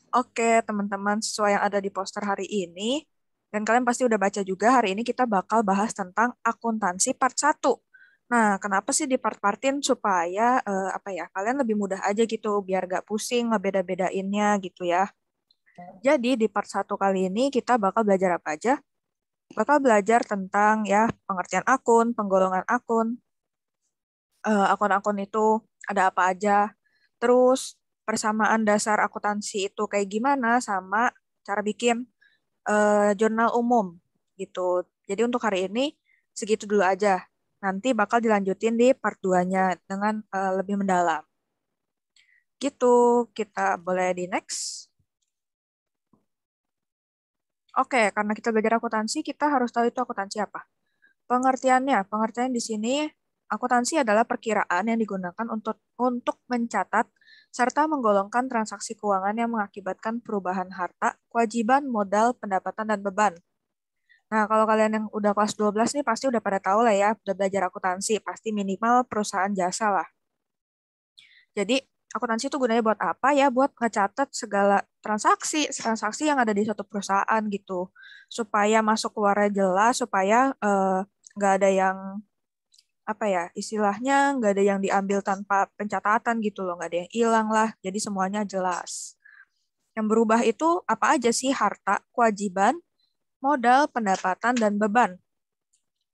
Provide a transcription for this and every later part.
Oke, teman-teman, sesuai yang ada di poster hari ini, dan kalian pasti udah baca juga, hari ini kita bakal bahas tentang akuntansi part satu. Nah, kenapa sih dipart-partin supaya apa ya, kalian lebih mudah aja gitu, biar gak pusing ngebeda-bedainnya gitu ya. Jadi di part satu kali ini kita bakal belajar apa aja? Bakal belajar tentang ya pengertian akun, penggolongan akun, akun-akun itu ada apa aja, terus persamaan dasar akuntansi itu kayak gimana sama cara bikin jurnal umum gitu. Jadi untuk hari ini segitu dulu aja. Nanti bakal dilanjutin di part 2-nya dengan lebih mendalam. Gitu, kita boleh di next. Oke, karena kita belajar akuntansi, kita harus tahu itu akuntansi apa. Pengertian di sini, akuntansi adalah perkiraan yang digunakan untuk mencatat serta menggolongkan transaksi keuangan yang mengakibatkan perubahan harta, kewajiban, modal, pendapatan, dan beban. Nah, kalau kalian yang udah kelas 12 nih pasti udah pada tahu lah ya, udah belajar akuntansi, pasti minimal perusahaan jasa lah. Jadi, akuntansi itu gunanya buat apa ya? Buat ngecatat segala transaksi yang ada di suatu perusahaan gitu. Supaya masuk keluarnya jelas, supaya nggak ada yang apa ya istilahnya nggak ada yang diambil tanpa pencatatan gitu loh, nggak ada yang hilang lah, jadi semuanya jelas. Yang berubah itu apa aja sih? Harta, kewajiban, modal, pendapatan, dan beban.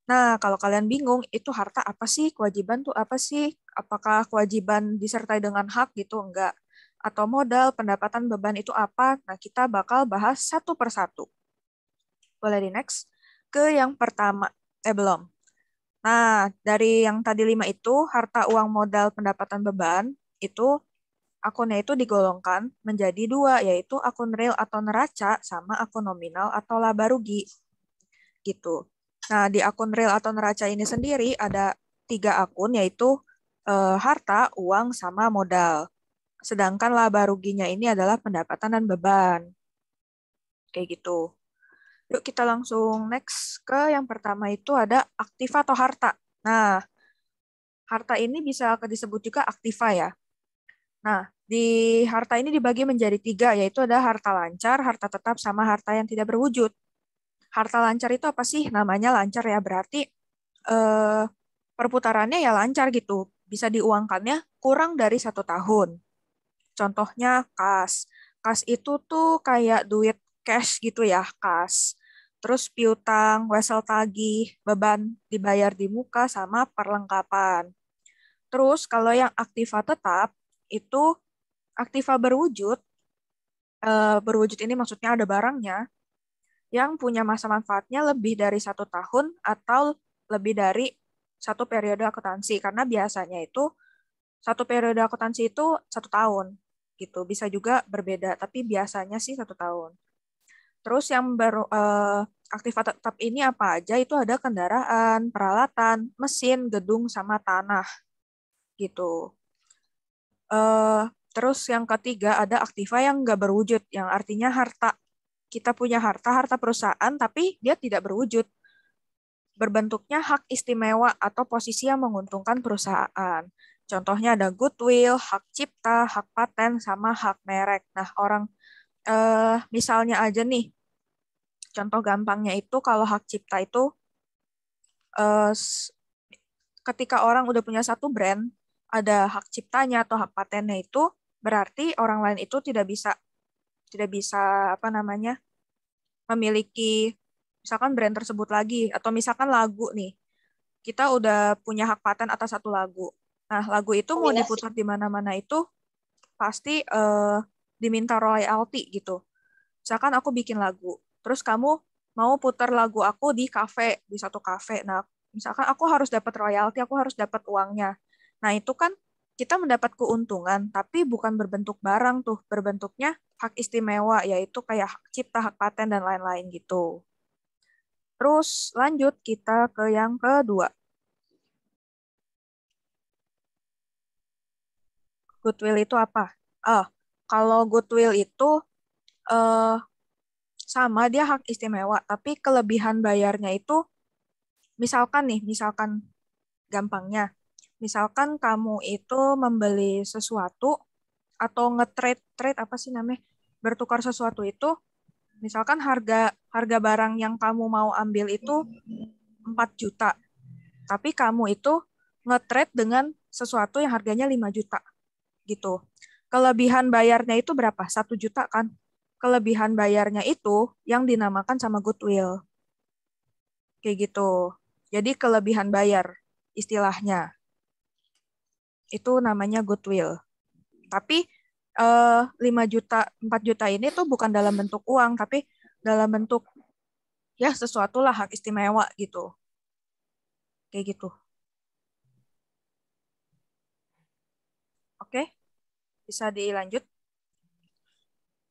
Nah, kalau kalian bingung itu harta apa sih, kewajiban tuh apa sih, apakah kewajiban disertai dengan hak gitu, enggak, atau modal, pendapatan, beban itu apa, nah kita bakal bahas satu persatu. Boleh di next ke yang pertama. Belum. Nah, dari yang tadi 5 itu, harta, uang, modal, pendapatan, beban, itu akunnya itu digolongkan menjadi dua, yaitu akun real atau neraca sama akun nominal atau laba rugi, gitu. Nah, di akun real atau neraca ini sendiri ada tiga akun, yaitu harta, uang, sama modal. Sedangkan laba ruginya ini adalah pendapatan dan beban, kayak gitu. Yuk kita langsung next ke yang pertama itu ada aktiva atau harta. Nah, harta ini bisa disebut juga aktiva ya. Nah, di harta ini dibagi menjadi tiga, yaitu ada harta lancar, harta tetap, sama harta yang tidak berwujud. Harta lancar itu apa sih? Namanya lancar ya, berarti eh, perputarannya ya lancar gitu. Bisa diuangkannya kurang dari 1 tahun. Contohnya kas. Kas itu tuh kayak duit cash gitu ya, kas. Terus piutang, wesel tagih, beban dibayar di muka, sama perlengkapan. Terus kalau yang aktiva tetap, itu aktiva berwujud. Berwujud ini maksudnya ada barangnya yang punya masa manfaatnya lebih dari 1 tahun atau lebih dari satu periode akuntansi. Karena biasanya itu satu periode akuntansi itu 1 tahun gitu. Bisa juga berbeda, tapi biasanya sih 1 tahun. Terus yang baru aktiva tetap ini apa aja? Itu ada kendaraan, peralatan, mesin, gedung, sama tanah gitu. Eh, Terus yang ketiga ada aktiva yang nggak berwujud, yang artinya harta. Kita punya harta, harta perusahaan, tapi dia tidak berwujud. Berbentuknya hak istimewa atau posisi yang menguntungkan perusahaan. Contohnya ada goodwill, hak cipta, hak paten, sama hak merek. Nah, misalnya aja nih, contoh gampangnya itu kalau hak cipta itu eh, s- ketika orang udah punya satu brand, ada hak ciptanya atau hak patennya itu berarti orang lain itu tidak bisa apa namanya memiliki misalkan brand tersebut lagi, atau misalkan lagu nih, kita udah punya hak paten atas satu lagu. Nah, lagu itu mau Kombinasi. diputar di mana-mana itu pasti diminta royalti gitu. Misalkan aku bikin lagu, terus kamu mau putar lagu aku di kafe, di satu kafe. Nah, misalkan aku harus dapat royalti, aku harus dapat uangnya. Nah, itu kan kita mendapat keuntungan, tapi bukan berbentuk barang tuh, berbentuknya hak istimewa, yaitu kayak hak cipta, hak paten, dan lain-lain gitu. Terus lanjut kita ke yang kedua. Goodwill itu apa? Ah, kalau goodwill itu eh, sama dia hak istimewa, tapi kelebihan bayarnya itu misalkan nih, misalkan gampangnya, misalkan kamu itu membeli sesuatu atau nge-trade, trade apa sih namanya? bertukar sesuatu itu, misalkan harga barang yang kamu mau ambil itu 4 juta, tapi kamu itu nge-trade dengan sesuatu yang harganya 5 juta gitu. Kelebihan bayarnya itu berapa? 1 juta kan? Kelebihan bayarnya itu yang dinamakan sama goodwill. Kayak gitu. Jadi kelebihan bayar istilahnya. Itu namanya goodwill. Tapi 5 juta, 4 juta ini tuh bukan dalam bentuk uang, tapi dalam bentuk ya sesuatu lah hak istimewa gitu. Kayak gitu. Oke, bisa dilanjut.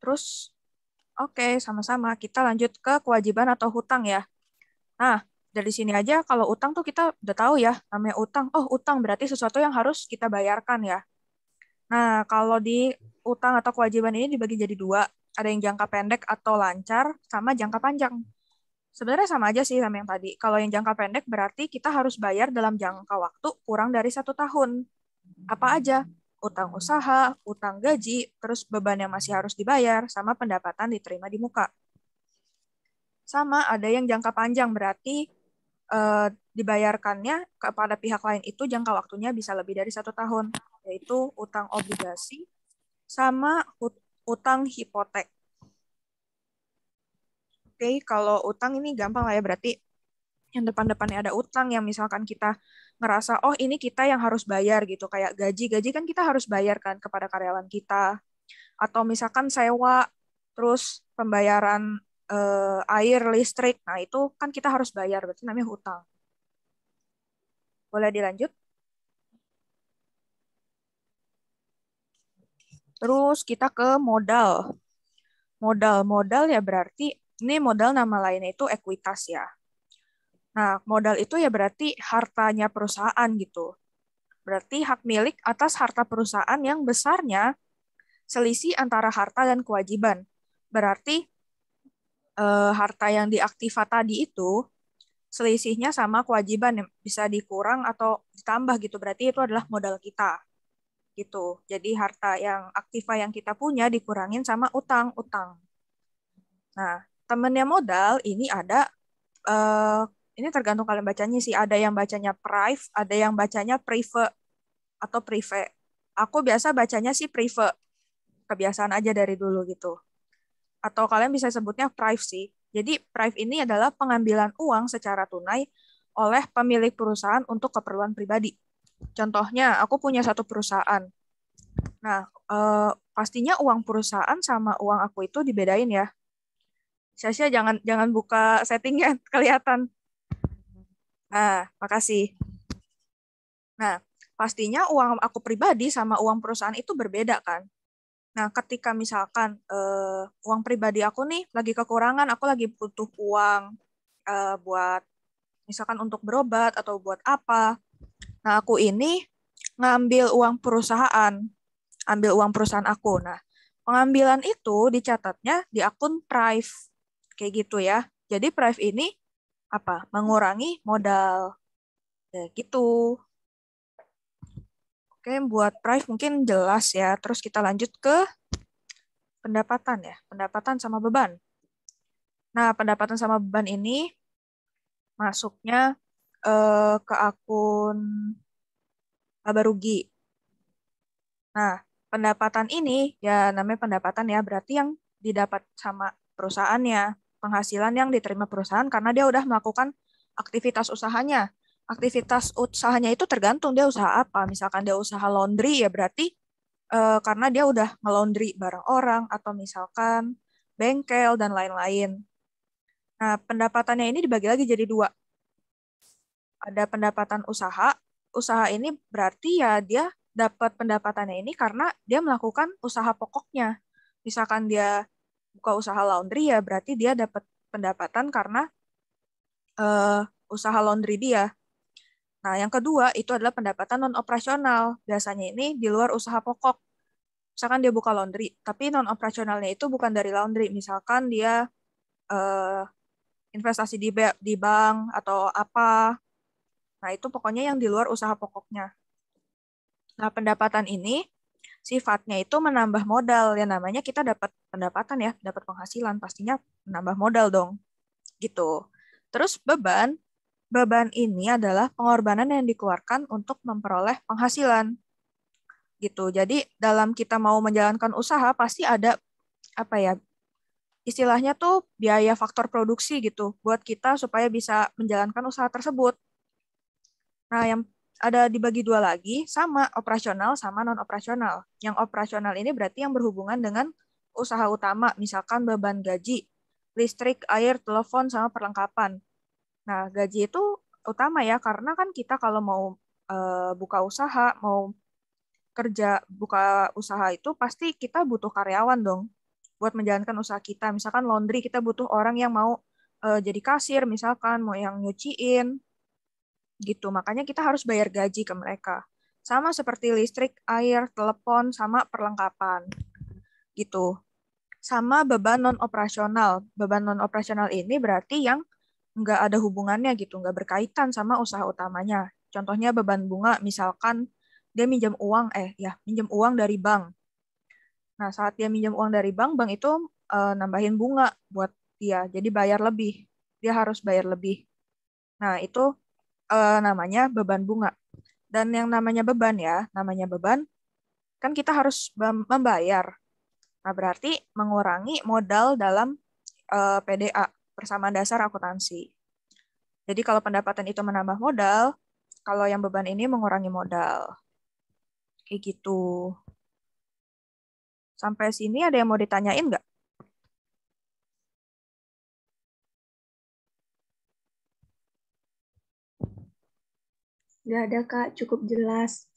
Terus, oke, sama-sama. Kita lanjut ke kewajiban atau hutang ya. Nah, dari sini aja kalau utang tuh kita udah tahu ya, namanya utang. Oh, utang berarti sesuatu yang harus kita bayarkan ya. Nah, kalau di utang atau kewajiban ini dibagi jadi dua. Ada yang jangka pendek atau lancar, sama jangka panjang. Sebenarnya sama aja sih sama yang tadi. Kalau yang jangka pendek berarti kita harus bayar dalam jangka waktu kurang dari 1 tahun. Apa aja? Utang usaha, utang gaji, terus beban yang masih harus dibayar, sama pendapatan diterima di muka. Sama ada yang jangka panjang berarti dibayarkannya kepada pihak lain itu jangka waktunya bisa lebih dari 1 tahun, yaitu utang obligasi sama utang hipotek. Oke, kalau utang ini gampang lah ya, berarti yang depan-depannya ada utang yang misalkan kita ngerasa, oh ini kita yang harus bayar gitu, kayak gaji kan kita harus bayarkan kepada karyawan kita, atau misalkan sewa, terus pembayaran air, listrik, nah itu kan kita harus bayar, berarti namanya hutang. Boleh dilanjut? Terus kita ke modal. Modal ya berarti, ini modal nama lainnya itu ekuitas ya. Nah, modal itu ya berarti hartanya perusahaan gitu. Berarti hak milik atas harta perusahaan yang besarnya selisih antara harta dan kewajiban. Berarti harta yang diaktiva tadi itu selisihnya sama kewajiban yang bisa dikurang atau ditambah gitu. Berarti itu adalah modal kita gitu. Jadi harta yang aktiva yang kita punya dikurangin sama utang-utang. Nah, temennya modal ini ada eh, ini tergantung kalian bacanya sih. Ada yang bacanya prive, ada yang bacanya prive atau prive. Aku biasa bacanya sih prive. Kebiasaan aja dari dulu gitu. Atau kalian bisa sebutnya prive sih. Jadi prive ini adalah pengambilan uang secara tunai oleh pemilik perusahaan untuk keperluan pribadi. Contohnya, aku punya satu perusahaan. Nah, pastinya uang perusahaan sama uang aku itu dibedain ya. Sasha jangan jangan buka settingnya kelihatan. Nah, makasih. Nah, pastinya uang aku pribadi sama uang perusahaan itu berbeda kan. Nah, ketika misalkan uang pribadi aku nih lagi kekurangan, aku lagi butuh uang buat misalkan untuk berobat atau buat apa. Nah, aku ini ngambil uang perusahaan, ambil uang perusahaan aku. Nah, pengambilan itu dicatatnya di akun Prive. Kayak gitu ya. Jadi Prive ini apa? Mengurangi modal. Ya, gitu. Oke, buat Prive mungkin jelas ya. Terus kita lanjut ke pendapatan ya. Pendapatan sama beban. Nah, pendapatan sama beban ini masuknya ke akun laba rugi. Nah, pendapatan ini ya namanya pendapatan ya, berarti yang didapat sama perusahaannya, penghasilan yang diterima perusahaan karena dia udah melakukan aktivitas usahanya. Aktivitas usahanya itu tergantung dia usaha apa. Misalkan dia usaha laundry ya berarti karena dia udah nge-laundry barang orang atau misalkan bengkel dan lain-lain. Nah, pendapatannya ini dibagi lagi jadi dua. Ada pendapatan usaha. Usaha ini berarti ya dia dapat pendapatannya ini karena dia melakukan usaha pokoknya. Misalkan dia buka usaha laundry ya berarti dia dapat pendapatan karena eh, usaha laundry dia. Nah, yang kedua itu adalah pendapatan non operasional. Biasanya ini di luar usaha pokok. Misalkan dia buka laundry, tapi non operasionalnya itu bukan dari laundry. Misalkan dia eh, investasi di bank atau apa. Nah, itu pokoknya yang di luar usaha pokoknya. Nah, pendapatan ini sifatnya itu menambah modal. Ya namanya kita dapat pendapatan ya, dapat penghasilan, pastinya menambah modal dong. Gitu. Terus beban, beban ini adalah pengorbanan yang dikeluarkan untuk memperoleh penghasilan. Gitu. Jadi dalam kita mau menjalankan usaha pasti ada apa ya? Istilahnya tuh biaya faktor produksi gitu buat kita supaya bisa menjalankan usaha tersebut. Nah, yang ada dibagi dua lagi, sama operasional sama non-operasional. Yang operasional ini berarti yang berhubungan dengan usaha utama, misalkan beban gaji, listrik, air, telepon, sama perlengkapan. Nah, gaji itu utama ya, karena kan kita kalau mau buka usaha, mau kerja buka usaha itu pasti kita butuh karyawan dong buat menjalankan usaha kita. Misalkan laundry, kita butuh orang yang mau jadi kasir, misalkan mau yang nyuciin, gitu. Makanya kita harus bayar gaji ke mereka. Sama seperti listrik, air, telepon, sama perlengkapan, gitu. Sama beban non-operasional. Beban non-operasional ini berarti yang nggak ada hubungannya gitu, nggak berkaitan sama usaha utamanya. Contohnya beban bunga, misalkan dia minjem uang dari bank. Nah, saat dia minjem uang dari bank, bank itu nambahin bunga buat dia, jadi bayar lebih. Dia harus bayar lebih. Nah, itu namanya beban bunga. Dan yang namanya beban ya, namanya beban, kan kita harus membayar. Nah, berarti mengurangi modal dalam PDA, persamaan dasar akuntansi. Jadi kalau pendapatan itu menambah modal, kalau yang beban ini mengurangi modal. Kayak gitu. Sampai sini ada yang mau ditanyain nggak? Nggak ada, Kak. Cukup jelas.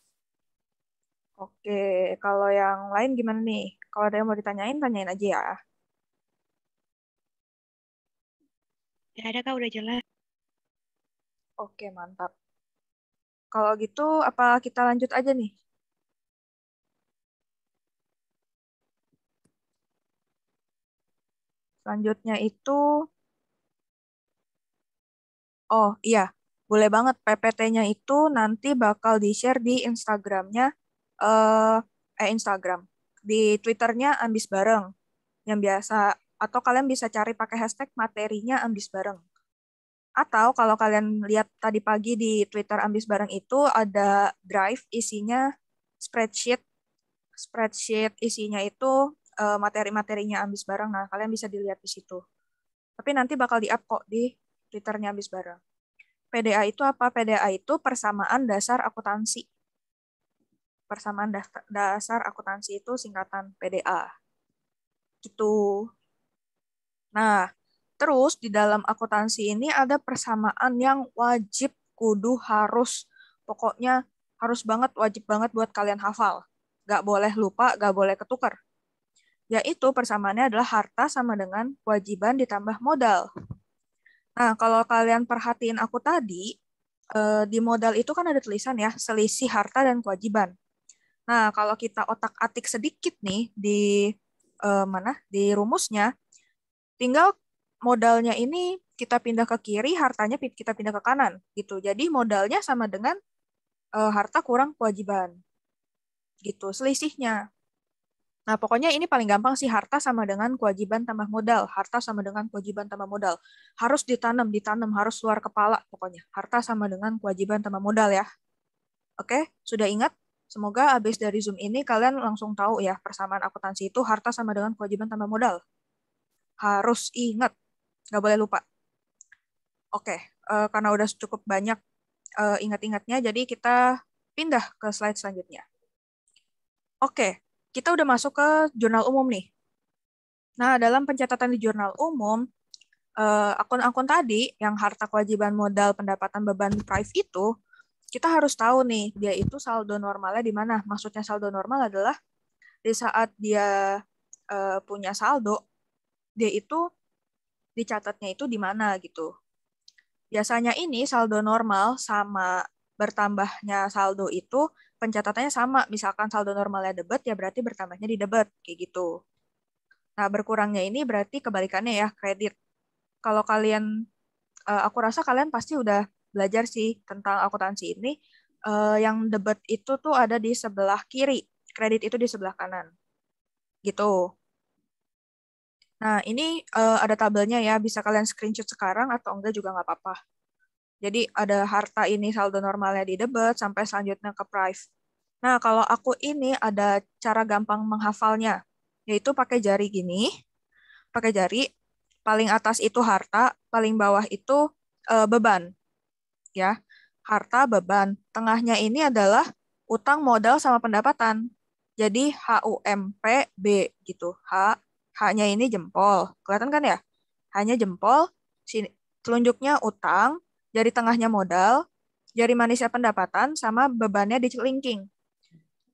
Oke, kalau yang lain gimana nih? Kalau ada yang mau ditanyain, tanyain aja ya. Ya ada Kak, udah jelas. Oke, mantap. Kalau gitu, apa kita lanjut aja nih? Selanjutnya itu, oh iya, boleh banget PPT-nya itu nanti bakal di-share di Instagramnya, Instagram, di Twitternya Ambis Bareng, yang biasa, atau kalian bisa cari pakai hashtag materinya Ambis Bareng. Atau kalau kalian lihat tadi pagi di Twitter Ambis Bareng itu ada drive isinya spreadsheet, spreadsheet isinya itu materi-materinya Ambis Bareng. Nah, kalian bisa dilihat di situ. Tapi nanti bakal di-up kok di Twitternya Ambis Bareng. PDA itu apa? PDA itu persamaan dasar akuntansi. Persamaan dasar akuntansi itu singkatan PDA. Gitu. Nah, terus di dalam akuntansi ini ada persamaan yang wajib, kudu, harus. Pokoknya harus banget, wajib banget buat kalian hafal. Gak boleh lupa, gak boleh ketukar. Yaitu persamaannya adalah harta sama dengan kewajiban ditambah modal. Nah, kalau kalian perhatiin aku tadi, di modal itu kan ada tulisan ya, selisih harta dan kewajiban. Nah, kalau kita otak-atik sedikit nih di mana? Di rumusnya, tinggal modalnya ini kita pindah ke kiri, hartanya kita pindah ke kanan gitu. Jadi modalnya sama dengan harta kurang kewajiban gitu selisihnya. Nah, pokoknya ini paling gampang sih, harta sama dengan kewajiban tambah modal. Harta sama dengan kewajiban tambah modal. Harus ditanam, ditanam, harus luar kepala pokoknya. Harta sama dengan kewajiban tambah modal ya. Oke, sudah ingat? Semoga habis dari Zoom ini kalian langsung tahu ya persamaan akuntansi itu harta sama dengan kewajiban tambah modal. Harus ingat, nggak boleh lupa. Oke, karena udah cukup banyak ingat-ingatnya, jadi kita pindah ke slide selanjutnya. Oke, kita udah masuk ke jurnal umum nih. Nah, dalam pencatatan di jurnal umum, akun-akun tadi yang harta kewajiban modal pendapatan beban price itu, kita harus tahu nih, dia itu saldo normalnya di mana. Maksudnya saldo normal adalah di saat dia punya saldo, dia itu dicatatnya itu di mana gitu. Biasanya ini saldo normal sama bertambahnya saldo itu pencatatannya sama. Misalkan saldo normalnya debit, ya berarti bertambahnya di debit, kayak gitu. Nah, berkurangnya ini berarti kebalikannya ya, kredit. Kalau kalian, aku rasa kalian pasti udah belajar sih tentang akuntansi ini. Yang debit itu tuh ada di sebelah kiri. kredit itu di sebelah kanan. Gitu. Nah, ini ada tabelnya ya, bisa kalian screenshot sekarang atau enggak juga nggak apa-apa. Jadi ada harta ini saldo normalnya di debit sampai selanjutnya ke price. Nah, kalau aku ini ada cara gampang menghafalnya, yaitu pakai jari gini, pakai jari, paling atas itu harta, paling bawah itu beban, ya. Harta, beban. Tengahnya ini adalah utang, modal, sama pendapatan. Jadi HUMP B gitu. H-nya ini jempol. Kelihatan kan ya? Hanya jempol, sini telunjuknya utang, jari tengahnya modal, jari manisnya pendapatan, sama bebannya dicelingking.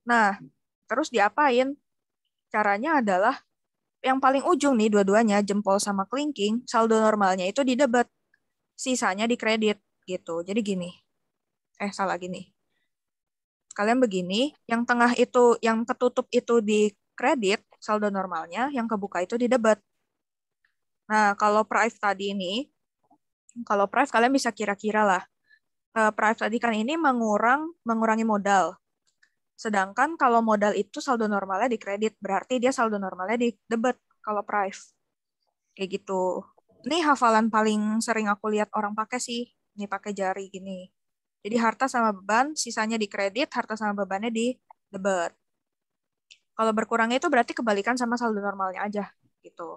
Nah, terus diapain? Caranya adalah yang paling ujung nih dua-duanya, jempol sama kelingking, saldo normalnya itu di debit, sisanya di kredit gitu. Jadi gini. Salah gini. Kalian begini, yang tengah itu, yang ketutup itu di kredit, saldo normalnya, yang kebuka itu di debit. Nah, kalau price tadi ini, kalau price kalian bisa kira-kira lah. Price tadi kan ini mengurangi modal. Sedangkan kalau modal itu saldo normalnya di kredit, berarti dia saldo normalnya di debit kalau price. Kayak gitu. Ini hafalan paling sering aku lihat orang pakai sih. Ini pakai jari gini. Jadi harta sama beban, sisanya di kredit, harta sama bebannya di debit. Kalau berkurang itu berarti kebalikan sama saldo normalnya aja gitu.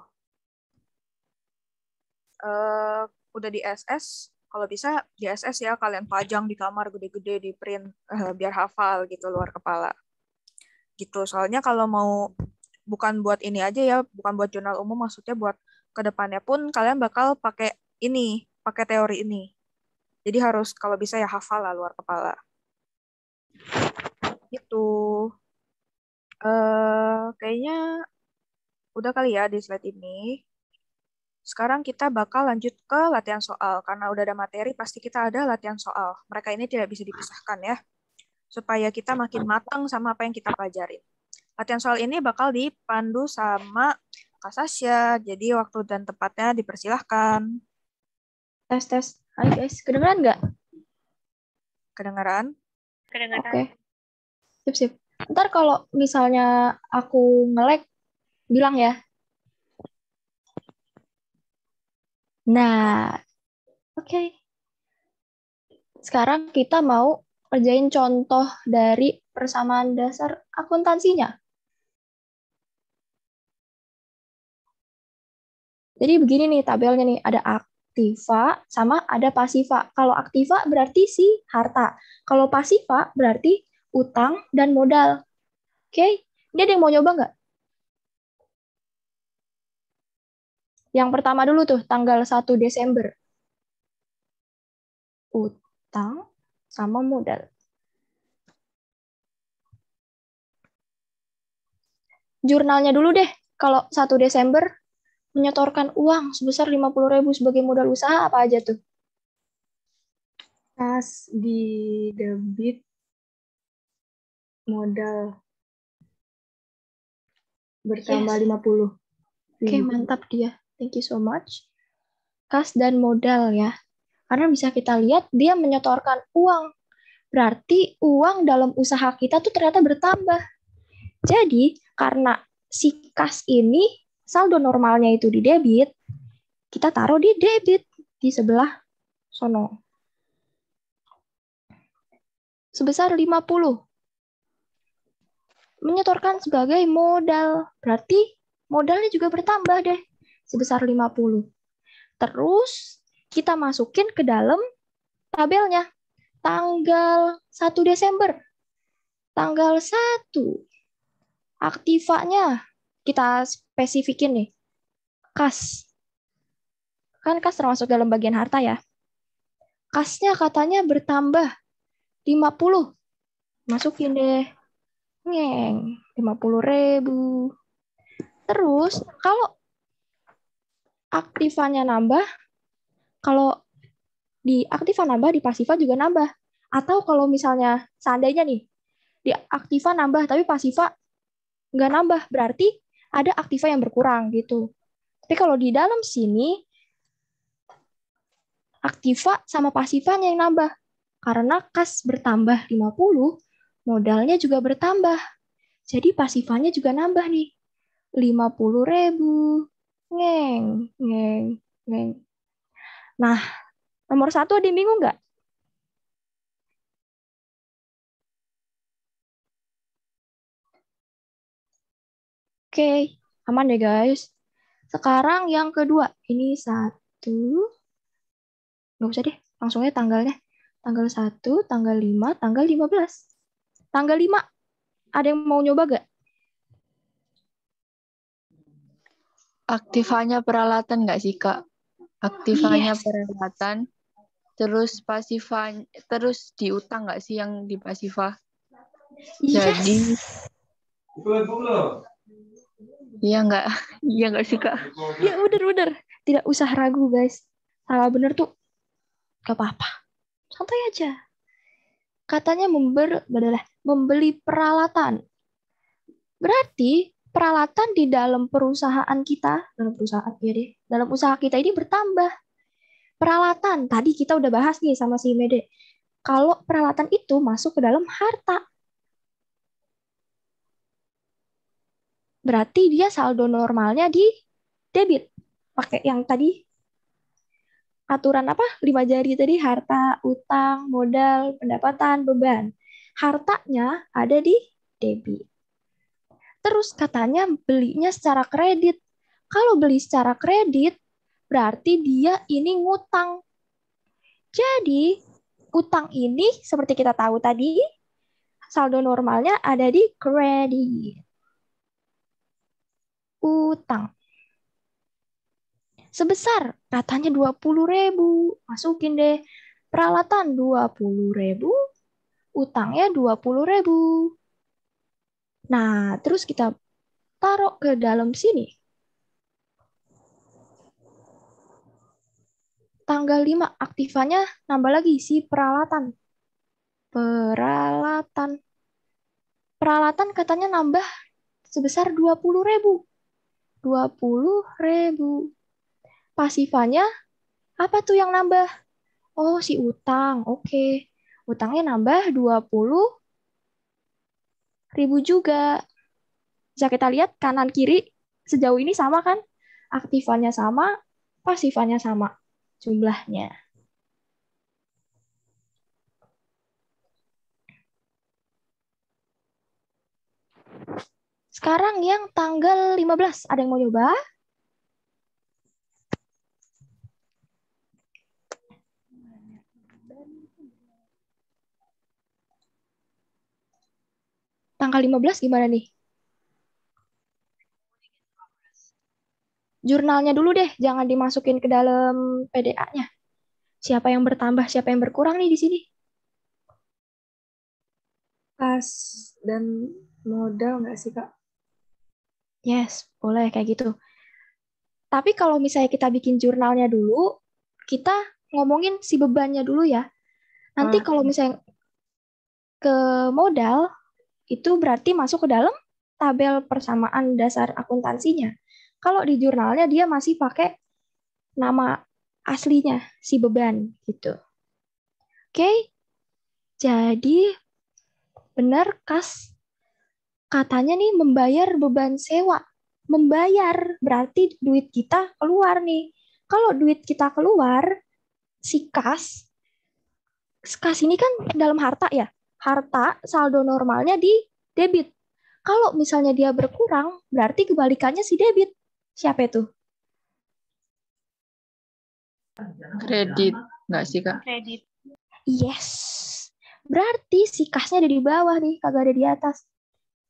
Eh, udah di SS, kalau bisa di SS ya kalian pajang di kamar gede-gede di print biar hafal gitu luar kepala. Gitu. Soalnya kalau mau bukan buat ini aja ya, bukan buat jurnal umum, maksudnya buat kedepannya pun kalian bakal pakai ini, pakai teori ini. Jadi harus kalau bisa ya hafal lah luar kepala. Gitu. Kayaknya udah kali ya di slide ini. Sekarang kita bakal lanjut ke latihan soal. Karena udah ada materi, pasti kita ada latihan soal. Mereka ini tidak bisa dipisahkan ya. Supaya kita makin matang sama apa yang kita pelajarin. Latihan soal ini bakal dipandu sama Kak Sasha. Jadi waktu dan tempatnya dipersilahkan. Tes, tes. Hai guys, kedengeran nggak? Kedengaran? Kedengaran. Oke. Sip, sip. Ntar kalau misalnya aku nge-lag, bilang ya. Nah, oke. Sekarang kita mau kerjain contoh dari persamaan dasar akuntansinya. Jadi begini nih tabelnya nih, ada aktiva sama ada pasiva. Kalau aktiva berarti si harta. Kalau pasiva berarti utang dan modal. Oke, ini ada yang mau nyoba nggak? Yang pertama dulu tuh, tanggal 1 Desember. Utang sama modal. Jurnalnya dulu deh. Kalau 1 Desember menyetorkan uang sebesar 50.000 sebagai modal usaha apa aja tuh? Kas di debit modal bertambah Yes. 50. Oke, mantap dia. Thank you so much. Kas dan modal ya. Karena bisa kita lihat dia menyetorkan uang. Berarti uang dalam usaha kita tuh ternyata bertambah. Jadi, karena si kas ini saldo normalnya itu di debit, kita taruh di debit di sebelah sono. Sebesar 50. Menyetorkan sebagai modal. Berarti modalnya juga bertambah deh. Sebesar 50. Terus kita masukin ke dalam tabelnya. Tanggal 1 Desember. Tanggal 1. Aktivanya kita spesifikin nih. Kas. Kan kas termasuk dalam bagian harta ya. Kasnya katanya bertambah 50. Masukin deh. Ngeng. 50.000. Terus kalau aktifannya nambah, kalau di aktiva nambah, di pasiva juga nambah. Atau kalau misalnya seandainya nih, di aktiva nambah tapi pasiva nggak nambah, berarti ada aktiva yang berkurang gitu. Tapi kalau di dalam sini, aktiva sama pasivanya yang nambah. Karena kas bertambah 50, modalnya juga bertambah. Jadi pasifannya juga nambah nih. 50.000. Ngeng, ngeng, ngeng. Nah, nomor 1 ada yang bingung nggak? Oke, aman deh guys. Sekarang yang kedua. Ini 1. Nggak usah deh, langsungnya tanggalnya. Tanggal 1, tanggal 5, tanggal 15. Tanggal 5, ada yang mau nyoba nggak? Aktifannya peralatan nggak sih, Kak? Aktifannya Yes. peralatan, terus pasifan, terus diutang nggak sih yang di pasifa? Jadi, Yes. iya nggak sih, Kak? Ya udah. Tidak usah ragu guys. Salah bener tuh gak apa-apa. Santai aja. Katanya membeli peralatan. Berarti peralatan di dalam perusahaan kita, dalam usaha kita ini bertambah. Peralatan, tadi kita udah bahas nih sama si Mede. Kalau peralatan itu masuk ke dalam harta, berarti dia saldo normalnya di debit. Pakai yang tadi aturan apa? 5 jari tadi, harta, utang, modal, pendapatan, beban. Hartanya ada di debit. Terus katanya belinya secara kredit. Kalau beli secara kredit, berarti dia ini ngutang. Jadi, utang ini seperti kita tahu tadi, saldo normalnya ada di kredit. Utang. Sebesar katanya 20.000. Masukin deh. Peralatan 20.000, utangnya 20.000. Nah, terus kita taruh ke dalam sini. Tanggal 5 aktifannya nambah lagi si peralatan. Peralatan katanya nambah sebesar 20.000. 20.000. Pasifannya apa tuh yang nambah? Oh, si utang. Oke. Utangnya nambah 20.000 juga. Bisa kita lihat kanan kiri sejauh ini sama kan? Aktifannya sama, pasifannya sama jumlahnya. Sekarang yang tanggal 15, ada yang mau coba? Tanggal 15 gimana nih? Jurnalnya dulu deh, jangan dimasukin ke dalam PDA-nya. Siapa yang bertambah, siapa yang berkurang nih di sini? Kas dan modal nggak sih, Kak? Yes, boleh kayak gitu. Tapi kalau misalnya kita bikin jurnalnya dulu, kita ngomongin si bebannya dulu ya. Nanti kalau misalnya ke modal, itu berarti masuk ke dalam tabel persamaan dasar akuntansinya. Kalau di jurnalnya dia masih pakai nama aslinya, si beban gitu. Oke, jadi benar kas katanya nih membayar beban sewa. Membayar berarti duit kita keluar nih. Kalau duit kita keluar, si kas ini kan dalam harta ya. Harta saldo normalnya di debit. Kalau misalnya dia berkurang, berarti kebalikannya si debit. Siapa itu? Kredit nggak sih, Kak? Kredit. Yes. Berarti si kasnya ada di bawah nih, kagak ada di atas.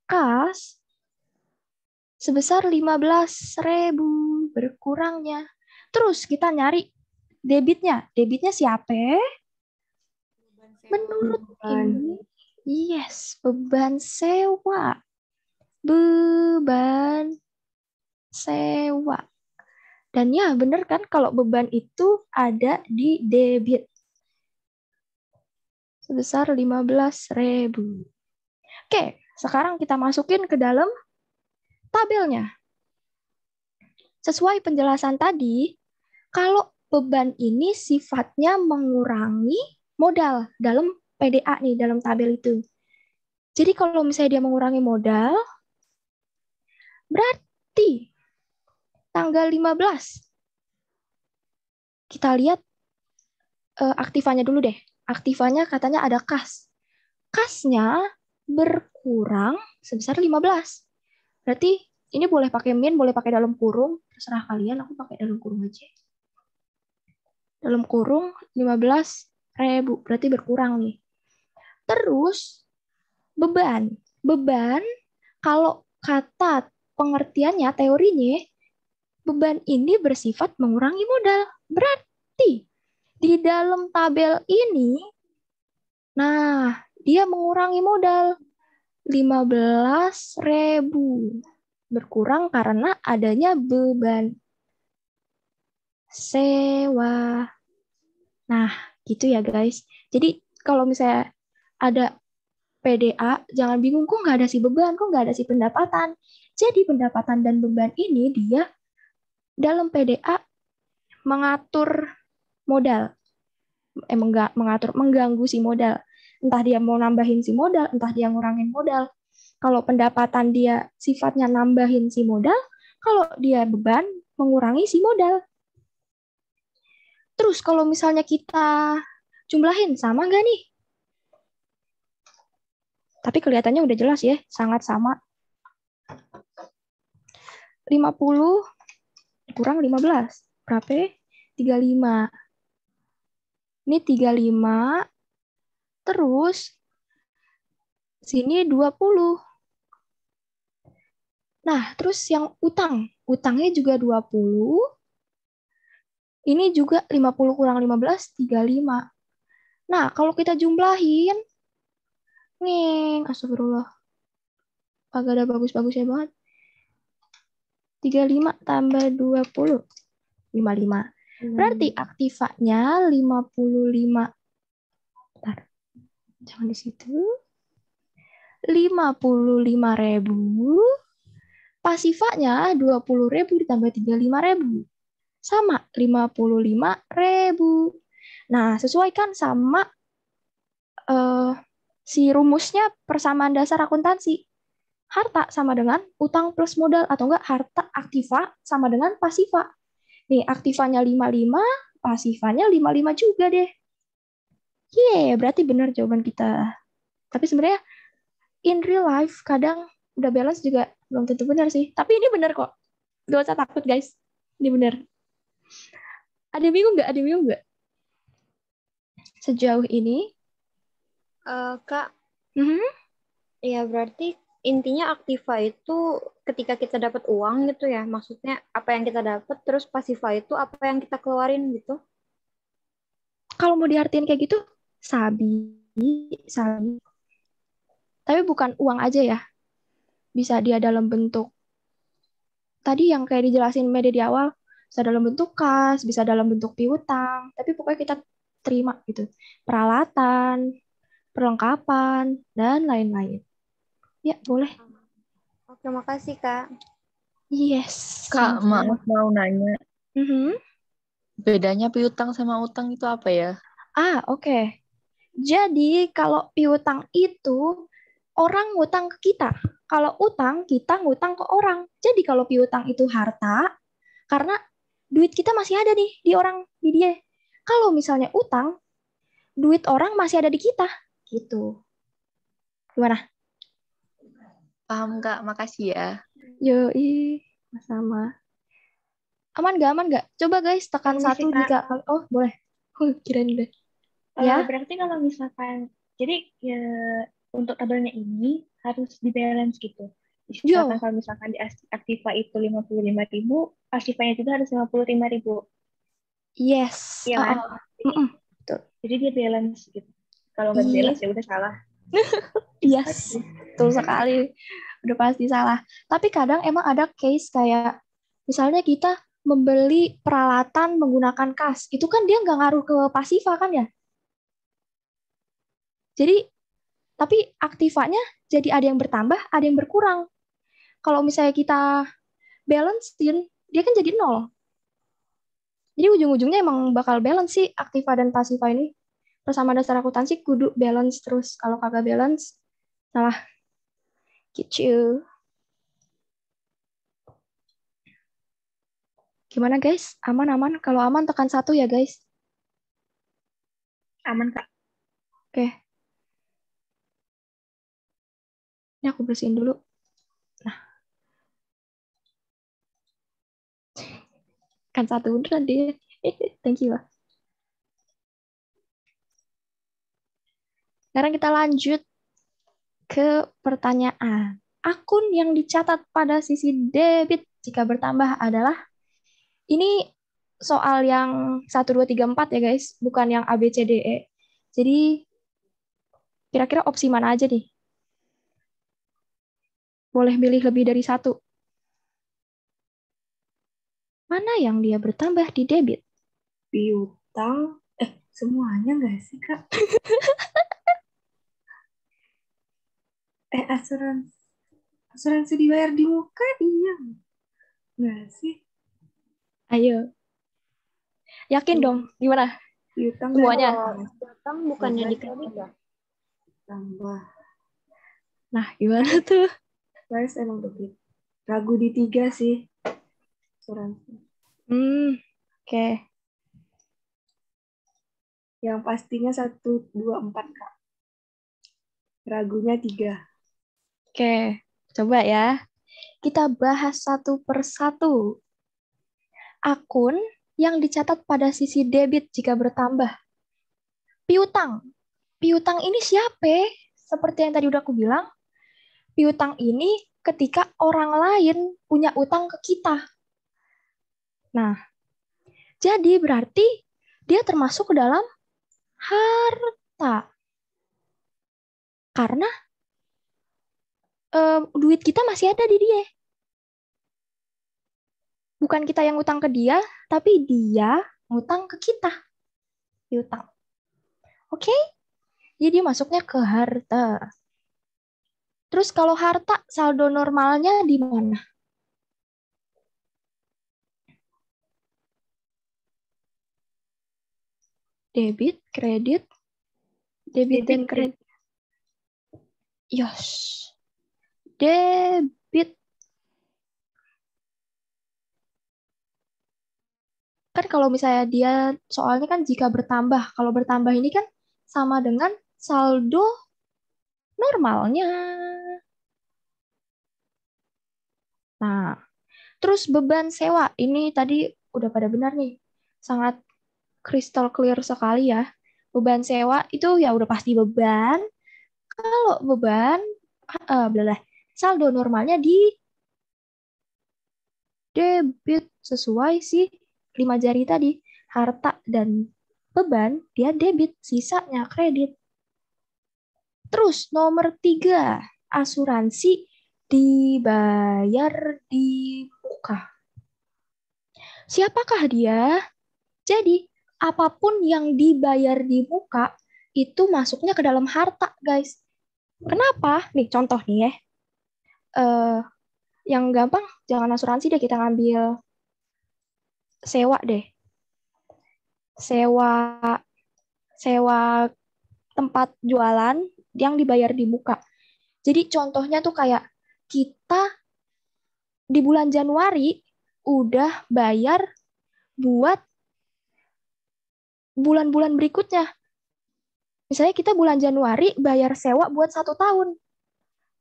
Kas sebesar 15.000 berkurangnya. Terus kita nyari debitnya. Debitnya siapa? Menurut ini, yes, beban sewa. Beban sewa. Dan ya bener kan kalau beban itu ada di debit. Sebesar 15.000. Oke, sekarang kita masukin ke dalam tabelnya. Sesuai penjelasan tadi, kalau beban ini sifatnya mengurangi modal dalam PDA nih, dalam tabel itu. Jadi kalau misalnya dia mengurangi modal, berarti tanggal 15. Kita lihat aktifannya dulu deh. Aktifannya katanya ada kas. Kasnya berkurang sebesar 15. Berarti ini boleh pakai min, boleh pakai dalam kurung. Terserah kalian, aku pakai dalam kurung aja. Dalam kurung 15.000. Berarti berkurang nih. Terus beban. Beban, kalau kata pengertiannya, teorinya, beban ini bersifat mengurangi modal. Berarti di dalam tabel ini, nah, dia mengurangi modal 15.000. Berkurang karena adanya beban sewa. Nah, gitu ya guys. Jadi kalau misalnya ada PDA, jangan bingung, kok nggak ada si beban, kok nggak ada si pendapatan. Jadi pendapatan dan beban ini dia dalam PDA mengatur modal. Mengganggu si modal. Entah dia mau nambahin si modal, entah dia ngurangin modal. Kalau pendapatan dia sifatnya nambahin si modal, kalau dia beban mengurangi si modal. Terus kalau misalnya kita jumlahin, sama nggak nih? Tapi kelihatannya udah jelas ya, sangat sama. 50 kurang 15. Berapa? 35. Ini 35. Terus sini 20. Nah, terus yang utang. Utangnya juga 20. Ini juga 50 kurang 15, 35. Nah, kalau kita jumlahin, astagfirullah. Agak ada bagus-bagusnya banget. 35 tambah 20. 55. Berarti aktifanya 55. Bentar. Jangan di situ. 55.000. Pasifanya 20.000 ditambah 35.000. Sama 55.000. Nah, sesuaikan sama si rumusnya persamaan dasar akuntansi. Harta sama dengan utang plus modal, atau enggak harta aktiva sama dengan pasiva. Nih, aktivanya 55, pasifanya 55 juga deh. Berarti benar jawaban kita. Tapi sebenarnya in real life kadang udah balance juga belum tentu benar sih. Tapi ini benar kok. Gak usah takut guys. Ini benar. Ada yang bingung nggak? Sejauh ini? Kak, ya berarti intinya aktiva itu ketika kita dapat uang gitu ya, maksudnya apa yang kita dapat, terus pasiva itu apa yang kita keluarin gitu. Kalau mau diartiin kayak gitu, sabi. Tapi bukan uang aja ya. Bisa dia dalam bentuk, tadi yang kayak dijelasin Mede di awal, bisa dalam bentuk kas, bisa dalam bentuk piutang, tapi pokoknya kita terima gitu. Peralatan, perlengkapan, dan lain-lain. Ya, boleh. Oke, makasih Kak. Yes. Kak, maaf mau nanya. Mhm. Bedanya piutang sama utang itu apa ya? Oke. Jadi kalau piutang itu orang ngutang ke kita. Kalau utang, kita ngutang ke orang. Jadi kalau piutang itu harta, karena duit kita masih ada nih di dia. Kalau misalnya utang, duit orang masih ada di kita. Gitu. Gimana? Paham Kak, makasih ya. Yoi, sama. Aman nggak? Coba guys, tekan Permisi, 1 Kak. jika... Oh, boleh. Kirain udah. Ya? Berarti kalau misalkan, jadi ya, untuk tabelnya ini harus di balance gitu. Misalkan kalau misalkan di aktiva itu 55.000, pasifanya juga harus 55.000. Yes. Iya kan? Jadi dia balance gitu. Kalau nggak balance ya udah salah. Yes, betul sekali. Udah pasti salah. Tapi kadang emang ada case kayak, misalnya kita membeli peralatan menggunakan kas. Itu kan dia nggak ngaruh ke pasiva kan ya? Jadi, tapi aktivanya jadi ada yang bertambah, ada yang berkurang. Kalau misalnya kita balancein, dia kan jadi 0. Jadi ujung-ujungnya emang bakal balance sih aktiva dan pasiva ini. Persamaan dasar akuntansi kudu balance terus. Kalau kagak balance, Salah. Gitu. Gimana guys? Aman-aman? Kalau aman tekan 1 ya guys. Aman, Kak. Oke. Ini aku bersihin dulu. Nah. Kan 1 beneran deh. Thank you. Sekarang kita lanjut ke pertanyaan. Akun yang dicatat pada sisi debit jika bertambah adalah, ini soal yang 1, 2, 3, 4 ya guys, bukan yang A, B, C, D, E. Jadi kira-kira opsi mana aja nih? Boleh milih lebih dari 1. Mana yang dia bertambah di debit? Piutang, semuanya nggak sih, Kak? Asuransi dibayar di muka, iya. Nggak sih? Ayo. Yakin dong, gimana? Piutang Semuanya. Piutang bukannya di kredit ya? tambah. Nah, gimana tuh? Guys, emang begitu. Ragu di 3 sih. Asuransi. Oke. Yang pastinya 1, 2, 4, Kak. Ragunya 3. Oke, coba ya. Kita bahas satu persatu. Akun yang dicatat pada sisi debit jika bertambah. Piutang. Piutang ini siapa? Seperti yang tadi udah aku bilang, piutang ini ketika orang lain punya utang ke kita. Nah, jadi berarti dia termasuk ke dalam harta. Karena duit kita masih ada di dia. Bukan kita yang utang ke dia, tapi dia ngutang ke kita. Piutang. Oke? Jadi dia masuknya ke harta. Terus kalau harta, saldo normalnya di mana? Debit, kredit, debit dan kredit. Yes. Debit. Kan kalau misalnya dia, soalnya kan jika bertambah. Kalau bertambah ini kan sama dengan saldo normalnya. Nah, terus beban sewa. Ini tadi udah pada benar nih. Sangat crystal clear sekali ya. Beban sewa itu ya udah pasti beban. Kalau beban, saldo normalnya di debit sesuai sih 5 jari tadi. Harta dan beban dia debit, sisanya kredit. Terus nomor 3, asuransi dibayar di muka. Siapakah dia? Jadi apapun yang dibayar di muka itu masuknya ke dalam harta, guys. Kenapa? Nih contoh nih ya. Yang gampang jangan asuransi deh, kita ngambil sewa deh. Sewa tempat jualan yang dibayar di muka. Jadi contohnya tuh kayak kita di bulan Januari udah bayar buat bulan-bulan berikutnya. Misalnya kita bulan Januari bayar sewa buat 1 tahun.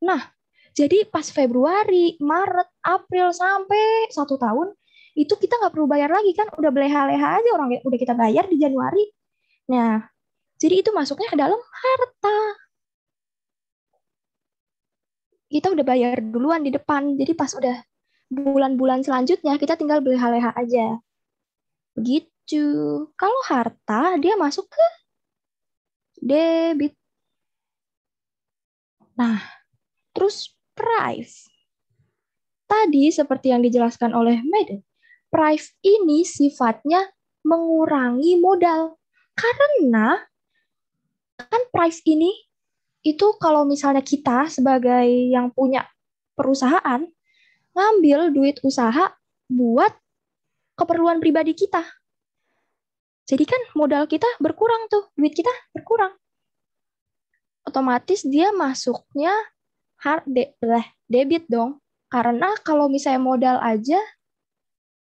Nah, jadi pas Februari, Maret, April sampai 1 tahun, itu kita nggak perlu bayar lagi kan, udah beleha-leha aja orang udah kita bayar di Januari. Nah, jadi itu masuknya ke dalam harta. Kita udah bayar duluan di depan, jadi pas udah bulan-bulan selanjutnya kita tinggal beleha-leha aja. Begitu. Kalau harta dia masuk ke debit. Nah, terus price. Tadi seperti yang dijelaskan oleh Medan, price ini sifatnya mengurangi modal. Karena kan price ini itu kalau misalnya kita sebagai yang punya perusahaan ngambil duit usaha buat keperluan pribadi kita. Jadi kan modal kita berkurang tuh, duit kita berkurang. otomatis dia masuknya debit dong. Karena kalau misalnya modal aja,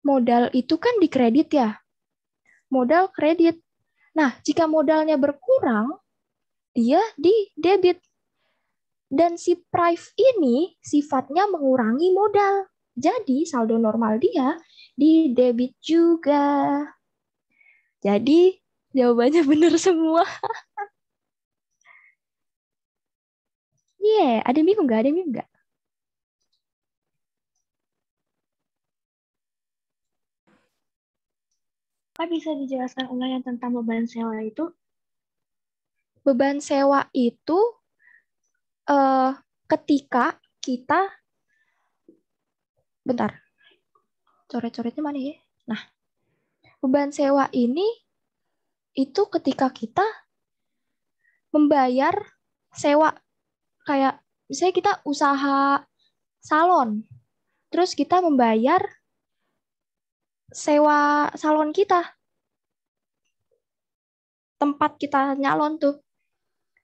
modal itu kan dikredit ya. Modal kredit. Nah, jika modalnya berkurang, dia di debit. Dan si price ini sifatnya mengurangi modal. Jadi saldo normal dia di debit juga. Jadi jawabannya benar semua. Ada yang bingung nggak? Ada yang bingung nggak? Kak, bisa dijelaskan ulang yang tentang beban sewa itu? Beban sewa itu ketika kita, bentar, coret-coretnya mana ya? Nah, beban sewa ini itu ketika kita membayar sewa, kayak misalnya kita usaha salon, terus kita membayar sewa salon kita, tempat kita nyalon tuh.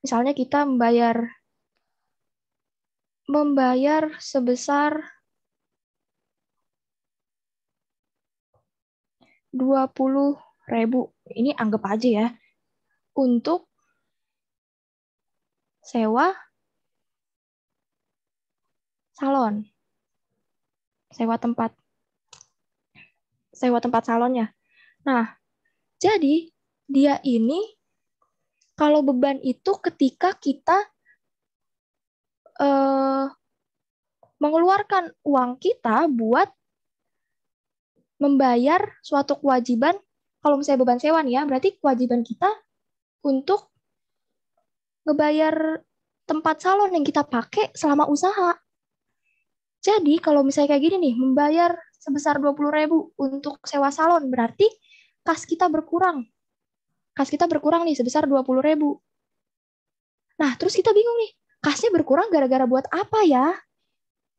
Misalnya kita membayar sebesar 20.000. Ini anggap aja ya, untuk sewa salon, sewa tempat salonnya. Nah, jadi dia ini kalau beban itu ketika kita mengeluarkan uang kita buat membayar suatu kewajiban. Kalau misalnya beban sewa nih ya, berarti kewajiban kita untuk ngebayar tempat salon yang kita pakai selama usaha. Jadi kalau misalnya kayak gini nih, membayar sebesar 20.000 untuk sewa salon, berarti kas kita berkurang. Kas kita berkurang nih sebesar 20.000. Nah, terus kita bingung nih, kasnya berkurang gara-gara buat apa ya?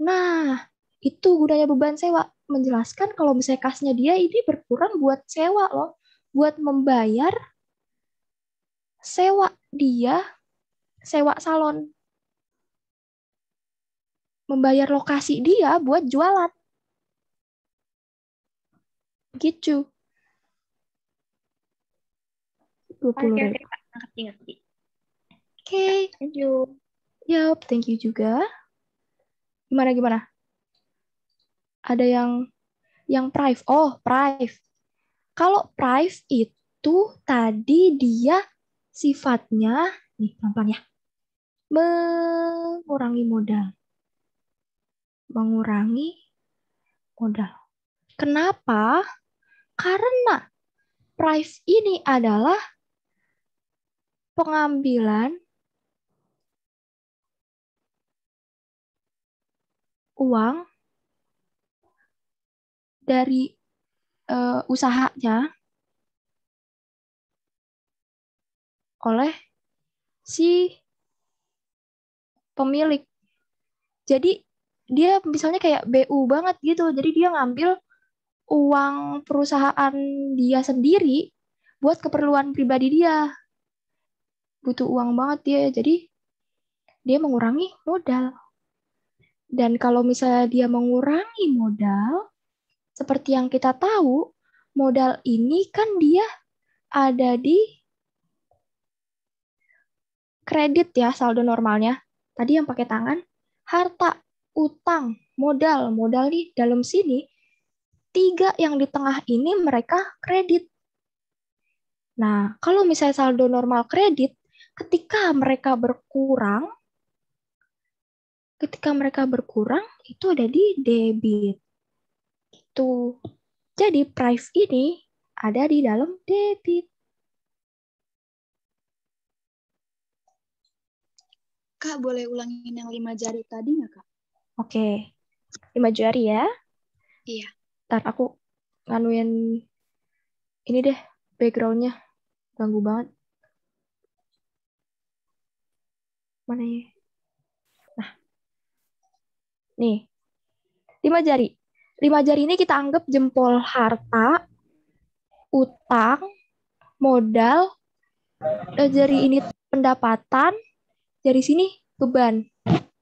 Nah, itu gunanya beban sewa. Menjelaskan kalau misalnya kasnya dia ini berkurang buat sewa loh. Buat membayar sewa dia, sewa salon. Membayar lokasi dia buat jualan. Gitu. 20.000. Oke, Pak. Ngerti. Oke. Thank you. Yup, thank you juga. Gimana? Ada yang price. Oh, price. Kalau price itu tadi dia sifatnya, nih pelan-pelan ya, mengurangi modal. Kenapa? Karena price ini adalah pengambilan uang dari usahanya oleh si pemilik. Jadi dia misalnya kayak BU banget gitu. Jadi dia ngambil uang perusahaan dia sendiri buat keperluan pribadi dia. Butuh uang banget dia. Jadi dia mengurangi modal. Dan kalau misalnya dia mengurangi modal, seperti yang kita tahu, modal ini kan dia ada di kredit ya, saldo normalnya. Tadi yang pakai tangan, harta, utang, modal. Modal nih dalam sini, 3 yang di tengah ini mereka kredit. Nah, kalau misalnya saldo normal kredit, ketika mereka berkurang, itu ada di debit. Itu. Jadi price ini ada di dalam debit. Kak, boleh ulangin yang 5 jari tadi nggak, Kak? Oke. 5 jari ya. Iya. Ntar aku nganuin ini deh, background-nya. Ganggu banget. Mana ya? Nah. Nih. 5 jari. 5 jari ini kita anggap jempol harta, utang, modal, jari ini pendapatan, dari sini beban.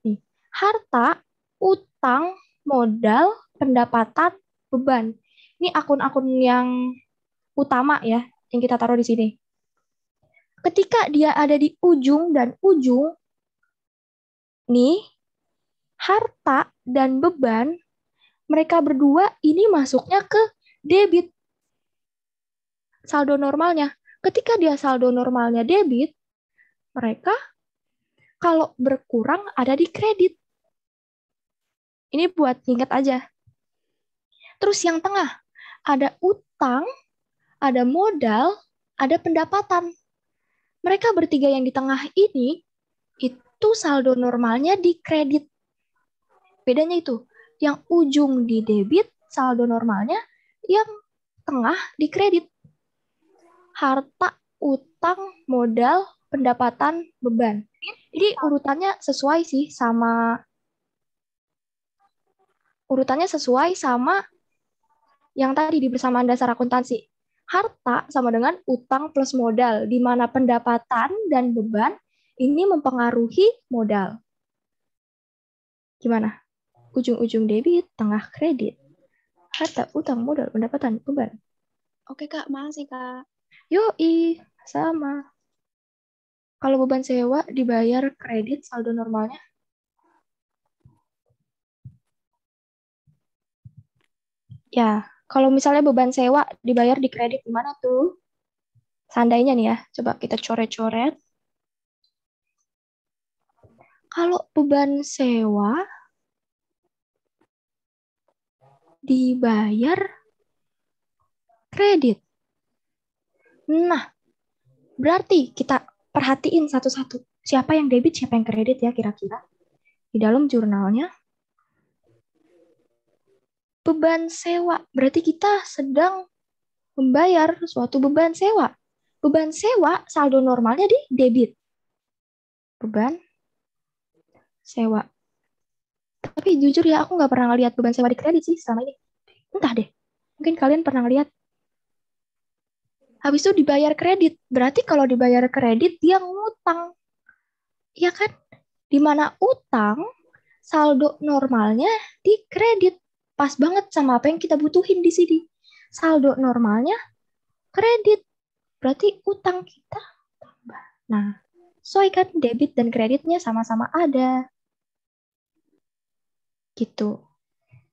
Nih, harta, utang, modal, pendapatan, beban. Ini akun-akun yang utama ya, yang kita taruh di sini. Ketika dia ada di ujung dan ujung, nih, harta dan beban, mereka berdua ini masuknya ke debit. Saldo normalnya. Ketika dia saldo normalnya debit, mereka kalau berkurang ada di kredit. Ini buat ingat aja. Terus yang tengah, ada utang, ada modal, ada pendapatan. Mereka bertiga yang di tengah ini, itu saldo normalnya di kredit. Bedanya itu, yang ujung di debit, saldo normalnya, yang tengah di kredit. Harta, utang, modal, pendapatan, beban. Jadi urutannya sesuai sih sama yang tadi di bersamaan dasar akuntansi. Harta sama dengan utang plus modal, di mana pendapatan dan beban ini mempengaruhi modal. Gimana? Ujung-ujung debit, tengah kredit. Harta, utang, modal, pendapatan, beban. Oke, Kak. Makasih, Kak. Yoi, sama. Kalau beban sewa dibayar kredit saldo normalnya. Ya, kalau misalnya beban sewa dibayar di kredit gimana tuh? Seandainya nih ya, coba kita coret-coret. Kalau beban sewa dibayar kredit. Nah, berarti kita perhatiin satu-satu. Siapa yang debit, siapa yang kredit ya kira-kira. Di dalam jurnalnya. Beban sewa. Berarti kita sedang membayar suatu beban sewa. Beban sewa saldo normalnya di debit. Beban sewa. Tapi jujur ya, aku nggak pernah ngeliat beban sewa di kredit sih selama ini. Entah deh. Mungkin kalian pernah ngeliat. Habis itu dibayar kredit. Berarti kalau dibayar kredit, dia ngutang. Ya kan? Dimana utang, saldo normalnya di kredit. Pas banget sama apa yang kita butuhin di sini. Saldo normalnya kredit. Berarti utang kita tambah. Nah, soalnya kan debit dan kreditnya sama-sama ada. Gitu.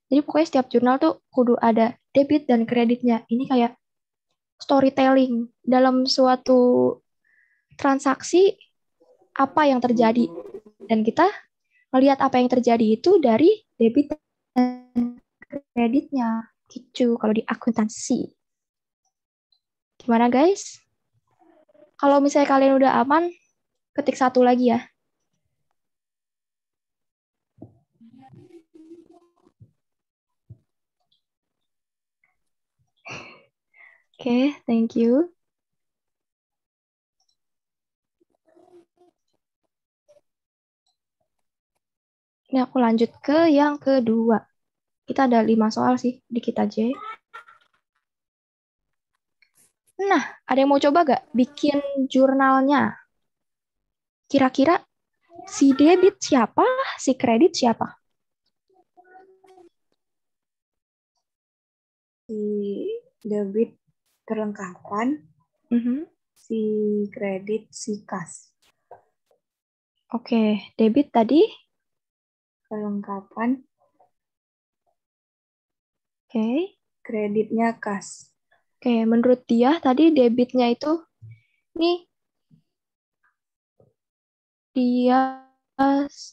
Jadi pokoknya setiap jurnal tuh kudu ada debit dan kreditnya. Ini kayak storytelling dalam suatu transaksi apa yang terjadi. Dan kita melihat apa yang terjadi itu dari debit dan kreditnya. Gitu kalau di akuntansi. Gimana guys? Kalau misalnya kalian udah aman, ketik satu lagi ya. Oke, thank you. Ini aku lanjut ke yang kedua. Kita ada 5 soal sih di kita J. Nah, ada yang mau coba gak bikin jurnalnya? Kira-kira si debit siapa, si kredit siapa? Si debit perlengkapan, si kredit si kas. Oke, debit tadi. Perlengkapan. Oke. Kreditnya kas. Oke, menurut dia tadi debitnya itu nih dia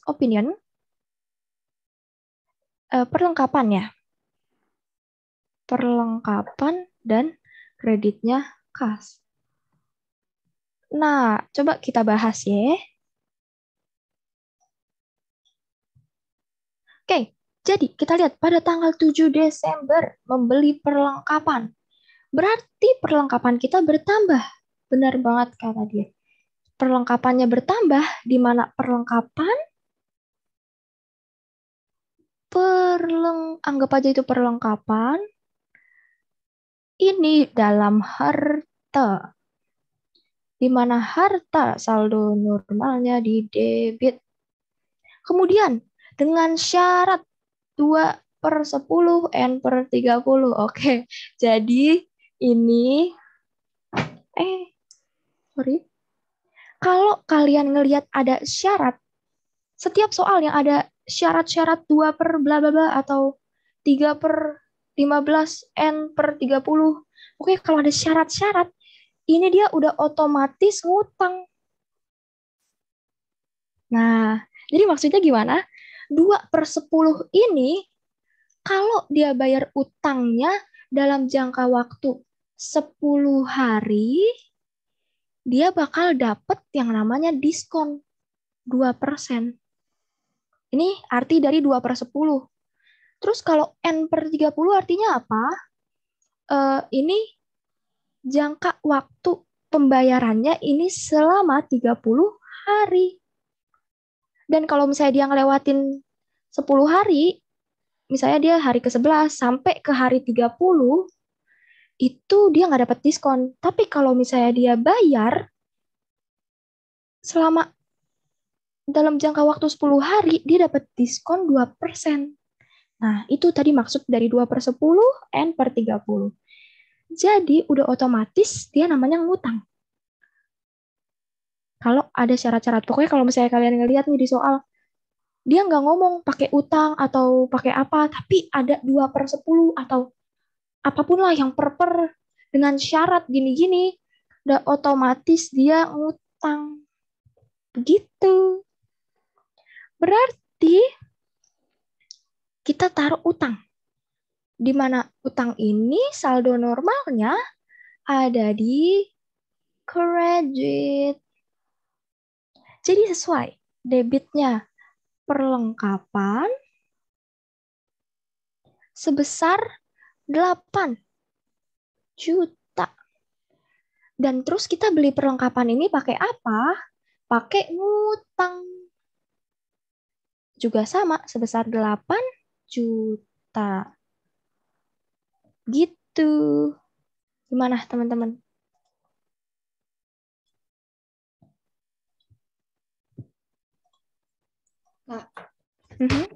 opinion perlengkapan ya. Perlengkapan dan kreditnya kas. Nah, coba kita bahas ya. Oke, jadi kita lihat pada tanggal 7 Desember membeli perlengkapan. Berarti perlengkapan kita bertambah. Benar banget kata dia. Perlengkapannya bertambah, di mana anggap aja itu perlengkapan, ini dalam harta. di mana harta saldo normalnya di debit. Kemudian dengan syarat 2/10 N/30. Oke, jadi ini sorry. Kalau kalian ngelihat ada syarat, setiap soal yang ada syarat-syarat 2 per bla bla bla atau 3/15 N/30. Oke, kalau ada syarat-syarat, ini dia udah otomatis ngutang. Nah, jadi maksudnya gimana? 2/10 ini, kalau dia bayar utangnya dalam jangka waktu 10 hari, dia bakal dapet yang namanya diskon 2%. Ini arti dari 2/10. Terus kalau N/30 artinya apa? Ini jangka waktu pembayarannya ini selama 30 hari. Dan kalau misalnya dia ngelewatin 10 hari, misalnya dia hari ke-11 sampai ke hari 30, itu dia nggak dapat diskon. Tapi kalau misalnya dia bayar selama dalam jangka waktu 10 hari, dia dapat diskon 2%. Nah, itu tadi maksud dari 2/10 N/30. Jadi, udah otomatis dia namanya ngutang. Kalau ada syarat-syarat. Pokoknya kalau misalnya kalian ngelihat nih di soal, dia nggak ngomong pakai utang atau pakai apa, tapi ada 2/10 atau apapun lah yang per dengan syarat gini-gini, udah otomatis dia ngutang. Begitu. Berarti kita taruh utang. Di mana utang ini saldo normalnya ada di kredit. Jadi sesuai debitnya perlengkapan sebesar 8 juta. Dan terus kita beli perlengkapan ini pakai apa? Pakai ngutang. Juga sama sebesar 8 juta. Gitu. Gimana teman-teman? Kak, Mhm.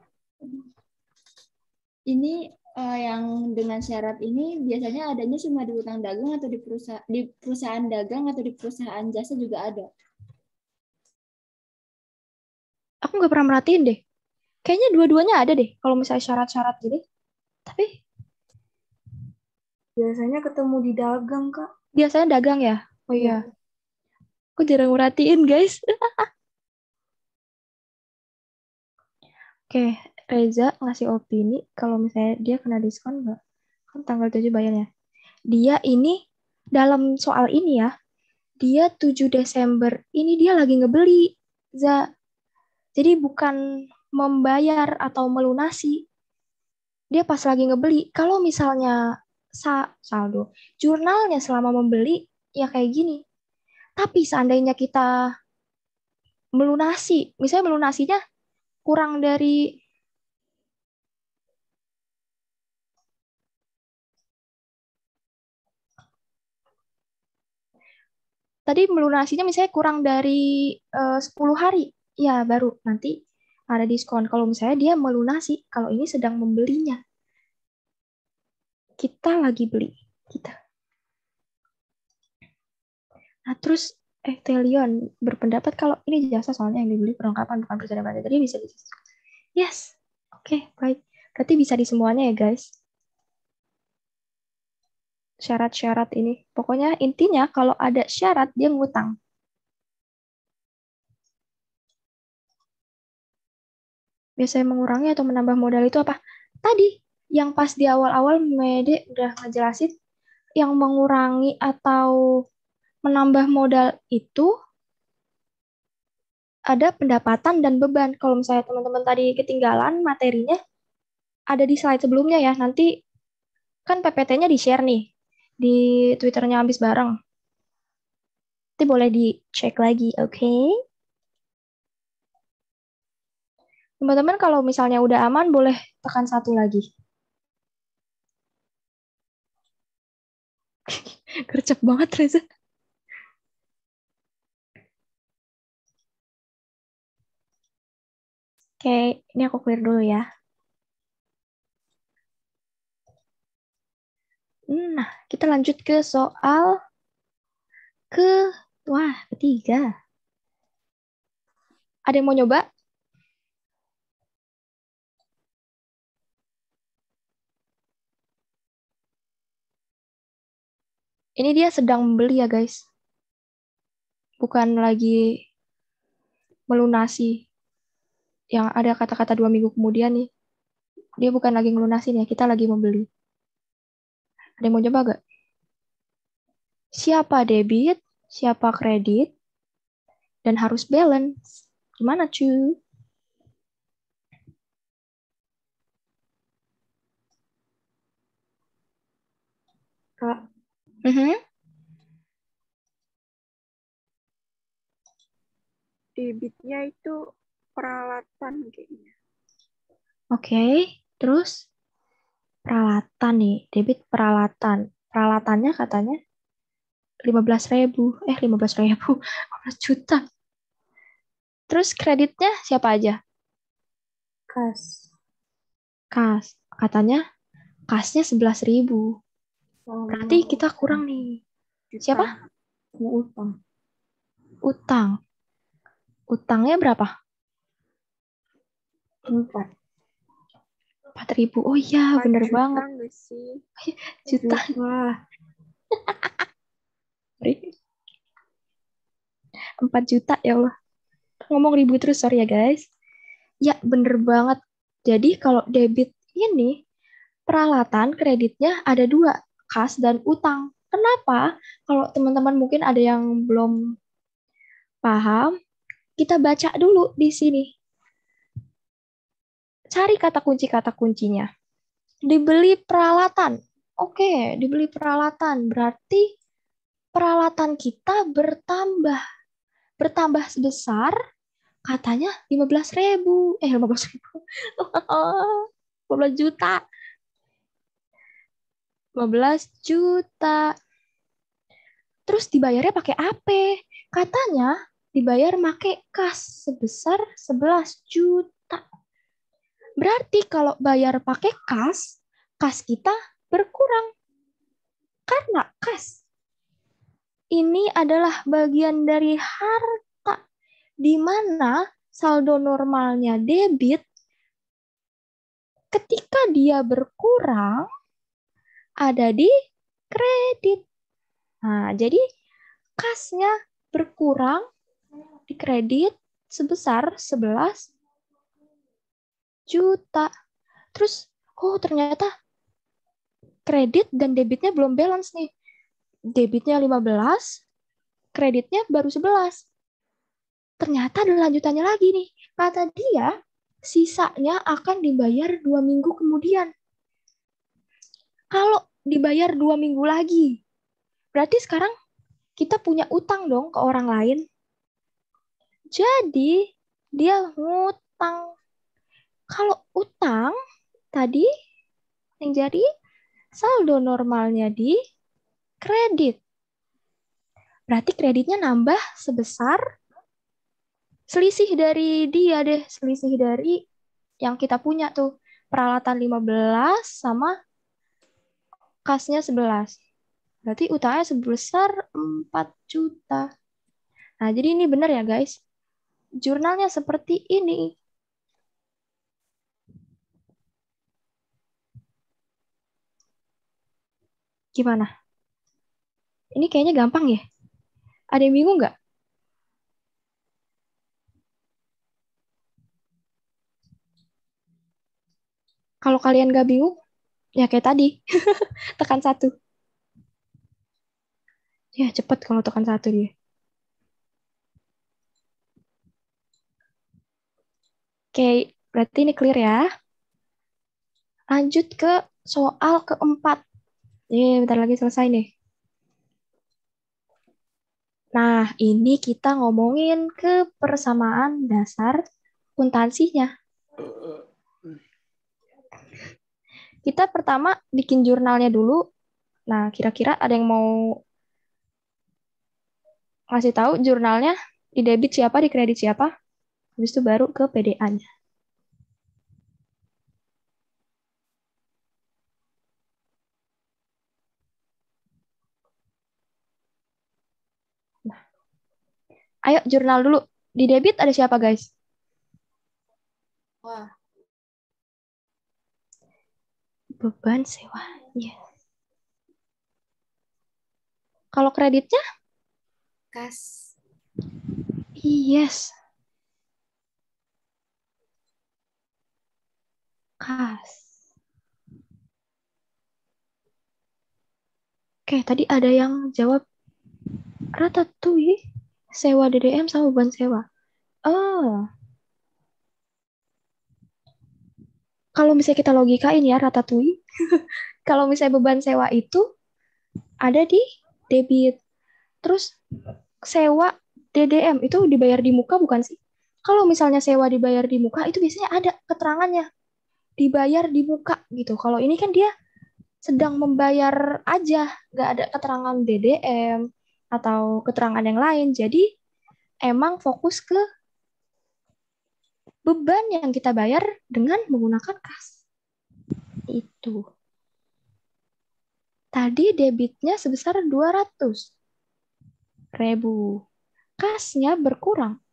ini yang dengan syarat ini biasanya adanya cuma di utang dagang atau di perusahaan dagang atau di perusahaan jasa juga ada. Aku nggak pernah merhatiin deh. Kayaknya dua-duanya ada deh kalau misalnya syarat-syarat gitu. Tapi Biasanya ketemu di dagang, Kak. biasanya dagang ya? Oh iya. Aku jarang merhatiin, guys. Oke, Reza ngasih opini kalau misalnya dia kena diskon nggak? Kan tanggal 7 bayarnya. Dia ini, dalam soal ini ya, dia 7 Desember, ini dia lagi ngebeli, Za. Jadi bukan membayar atau melunasi. Dia pas lagi ngebeli. Kalau misalnya saldo, jurnalnya selama membeli, ya kayak gini. Tapi seandainya kita melunasi, misalnya melunasinya kurang dari tadi melunasinya misalnya kurang dari 10 hari, ya baru nanti ada diskon. Kalau misalnya dia melunasi, kalau ini sedang membelinya. Kita lagi beli. Kita. Nah, terus Telion berpendapat kalau ini jasa soalnya yang dibeli perlengkapan bukan perusahaan belanja. Jadi bisa di Yes. Oke, baik. Berarti bisa di semuanya ya, guys. Syarat-syarat ini. Pokoknya intinya kalau ada syarat, dia ngutang. Biasanya mengurangi atau menambah modal itu apa? Tadi, yang pas di awal-awal Mede udah ngejelasin, yang mengurangi atau menambah modal itu ada pendapatan dan beban. Kalau misalnya teman-teman tadi ketinggalan materinya, ada di slide sebelumnya ya. Nanti kan PPT-nya di-share nih di Twitternya Ambis Bareng. Nanti boleh dicek lagi, oke? Teman-teman kalau misalnya udah aman, boleh tekan 1 lagi. Gercep banget, Reza. Oke, ini aku clear dulu ya. Nah, kita lanjut ke soal ketiga. Ada yang mau nyoba? Ini dia sedang membeli ya, guys. Bukan lagi melunasi. Yang ada kata-kata 2 minggu kemudian nih. Dia bukan lagi ngelunasin ya, kita lagi membeli. Ada yang mau coba gak? Siapa debit, siapa kredit, dan harus balance. Gimana cuy? Kak, debitnya itu peralatan kayaknya. Oke, terus peralatan nih, debit peralatan. Peralatannya katanya 15.000. 15 juta. Terus kreditnya siapa aja? Kas. Kas. Katanya kasnya 11.000. Berarti kita kurang nih. Siapa? Mau utang. Utang. Utangnya berapa? 4.000. Oh iya, bener banget. Juta. 4 juta ya Allah. Ngomong ribu terus, sorry ya guys. Ya, bener banget. Jadi kalau debit ini, peralatan kreditnya ada 2, kas dan utang. Kenapa? Kalau teman-teman mungkin ada yang belum paham, kita baca dulu di sini. Cari kata kuncinya. Dibeli peralatan. Oke, dibeli peralatan. Berarti peralatan kita bertambah. Bertambah sebesar, katanya 15.000. 15.000. 15 juta. 15 juta. Terus dibayarnya pakai apa? Katanya dibayar pakai kas sebesar 11 juta. Berarti kalau bayar pakai kas kita berkurang. Karena kas ini adalah bagian dari harta, di mana saldo normalnya debit, ketika dia berkurang, ada di kredit. Nah, jadi kasnya berkurang di kredit sebesar 11 juta. Terus, ternyata kredit dan debitnya belum balance nih. Debitnya 15, kreditnya baru 11. Ternyata ada lanjutannya lagi nih. Kata dia, sisanya akan dibayar 2 minggu kemudian. Kalau dibayar 2 minggu lagi, berarti sekarang kita punya utang dong ke orang lain. Jadi, dia ngutang. Kalau utang, tadi yang jadi saldo normalnya di kredit. Berarti kreditnya nambah sebesar selisih dari dia deh. Selisih dari yang kita punya tuh. Peralatan 15 sama kasnya 11. Berarti utangnya sebesar 4 juta. Nah, jadi ini benar ya guys. Jurnalnya seperti ini. Gimana? Ini kayaknya gampang ya? Ada yang bingung nggak? Kalau kalian nggak bingung, ya kayak tadi. Tekan 1. Ya, cepet kalau tekan 1 dia. Oke, berarti ini clear ya. Lanjut ke soal keempat. Bentar lagi selesai nih. Nah, ini kita ngomongin ke persamaan dasar akuntansinya. Kita pertama bikin jurnalnya dulu. Nah, kira-kira ada yang mau ngasih tahu jurnalnya di debit siapa, di kredit siapa? Habis itu baru ke PDA-nya. Ayo jurnal dulu. Di debit ada siapa guys? Wah, Beban sewa. Iya. Kalau kreditnya? kas. Yes. Kas. Oke, tadi ada yang jawab Ratatouille, sewa DDM sama beban sewa. Oh. Kalau misalnya kita logikain ya Ratatouille, kalau misalnya beban sewa itu ada di debit. Terus sewa DDM itu dibayar di muka bukan sih? Kalau misalnya sewa dibayar di muka itu biasanya ada keterangannya. Dibayar di muka gitu. Kalau ini kan dia sedang membayar aja, nggak ada keterangan DDM atau keterangan yang lain. Jadi emang fokus ke beban yang kita bayar dengan menggunakan kas. Itu. Tadi debitnya sebesar 200.000. Kasnya berkurang.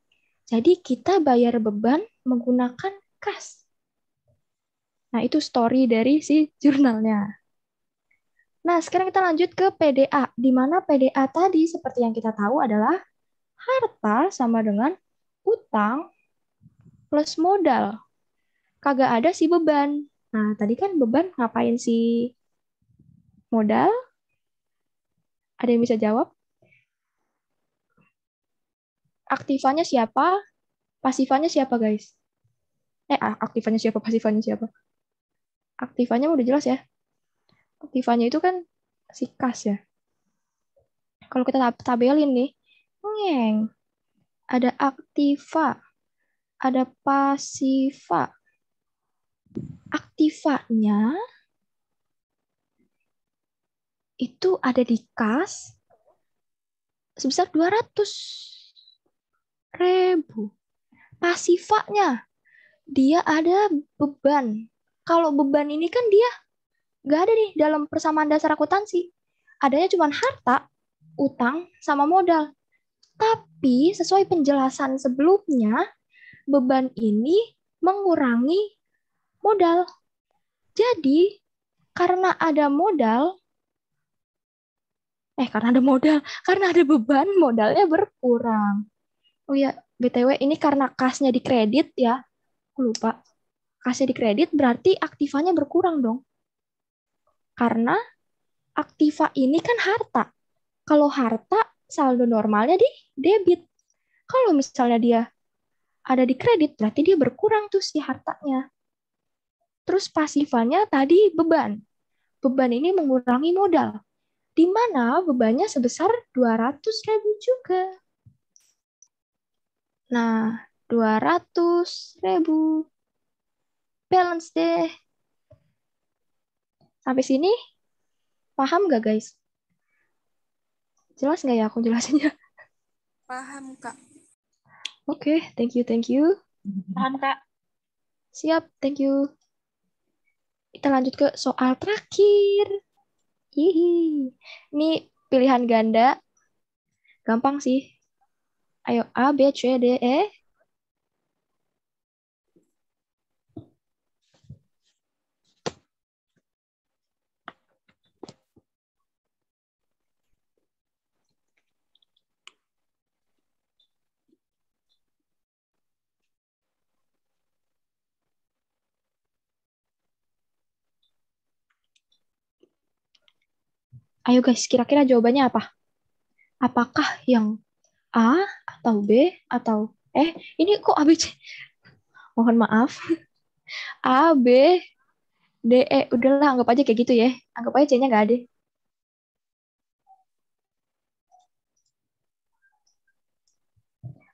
Jadi kita bayar beban menggunakan kas. Nah, itu story dari si jurnalnya. Nah, sekarang kita lanjut ke PDA, di mana PDA tadi seperti yang kita tahu adalah harta sama dengan utang plus modal. Kagak ada si beban. Nah, tadi kan beban ngapain si modal? Ada yang bisa jawab? Aktifannya siapa? Pasifannya siapa, guys? Aktifannya siapa? Pasifannya siapa? Aktifannya udah jelas ya. Aktifannya itu kan si kas ya. Kalau kita tabelin nih, ada aktiva, ada pasifa. Aktivanya itu ada di kas sebesar 200.000. Pasifanya dia ada beban. Kalau beban ini kan dia nggak ada nih dalam persamaan dasar akuntansi. Adanya cuma harta, utang, sama modal. Tapi sesuai penjelasan sebelumnya, beban ini mengurangi modal. Jadi, karena ada beban, modalnya berkurang. Oh ya, BTW ini karena kasnya dikredit ya. Aku lupa. Kasnya dikredit berarti aktivanya berkurang dong. Karena aktiva ini kan harta. Kalau harta, saldo normalnya di debit. Kalau misalnya dia ada di kredit, berarti dia berkurang tuh si hartanya. Terus pasifannya tadi beban. Beban ini mengurangi modal. Di mana bebannya sebesar 200.000 juga. Nah, 200.000. Balance deh. Sampai sini, paham nggak guys? Jelas nggak ya aku jelasinnya? Paham, Kak. Oke, thank you. Paham, Kak? Siap, thank you. Kita lanjut ke soal terakhir. Hihi. Ini pilihan ganda. Gampang sih. Ayo, A, B, C, D, E. Ayo guys, kira-kira jawabannya apa? Apakah yang A atau B atau ini kok A, B, C? Mohon maaf. A, B, D, E. Udahlah, anggap aja kayak gitu ya. Anggap aja C-nya nggak ada.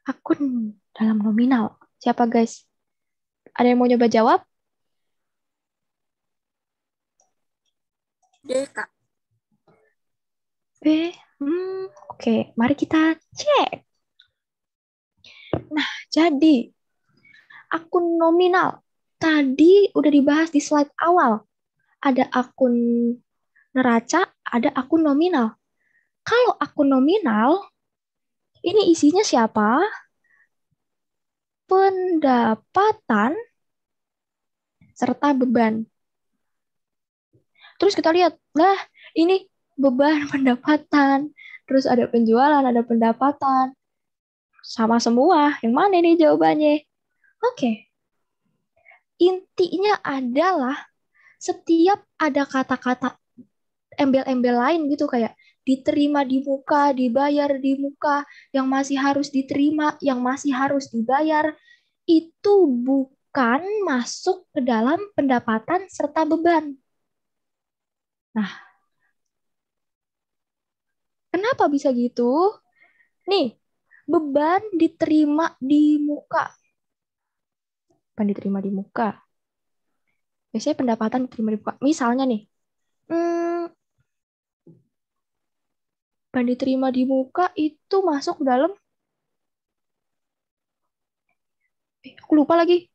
Akun dalam nominal. Siapa guys? Ada yang mau nyoba jawab? D, Kak. B. Oke, mari kita cek. Nah, jadi akun nominal. Tadi udah dibahas di slide awal. Ada akun neraca, ada akun nominal. Kalau akun nominal, Ini isinya siapa? Pendapatan serta beban. Terus kita lihat, lah ini beban pendapatan. Terus ada penjualan, ada pendapatan. Sama semua. Yang mana nih jawabannya? Oke. Intinya adalah setiap ada kata-kata embel-embel lain gitu kayak diterima di muka, dibayar di muka, yang masih harus diterima, yang masih harus dibayar, itu bukan masuk ke dalam pendapatan serta beban. Nah, kenapa bisa gitu? Nih, beban diterima di muka. Beban diterima di muka. Biasanya pendapatan diterima di muka. Misalnya nih, beban diterima di muka itu masuk dalam, aku lupa lagi.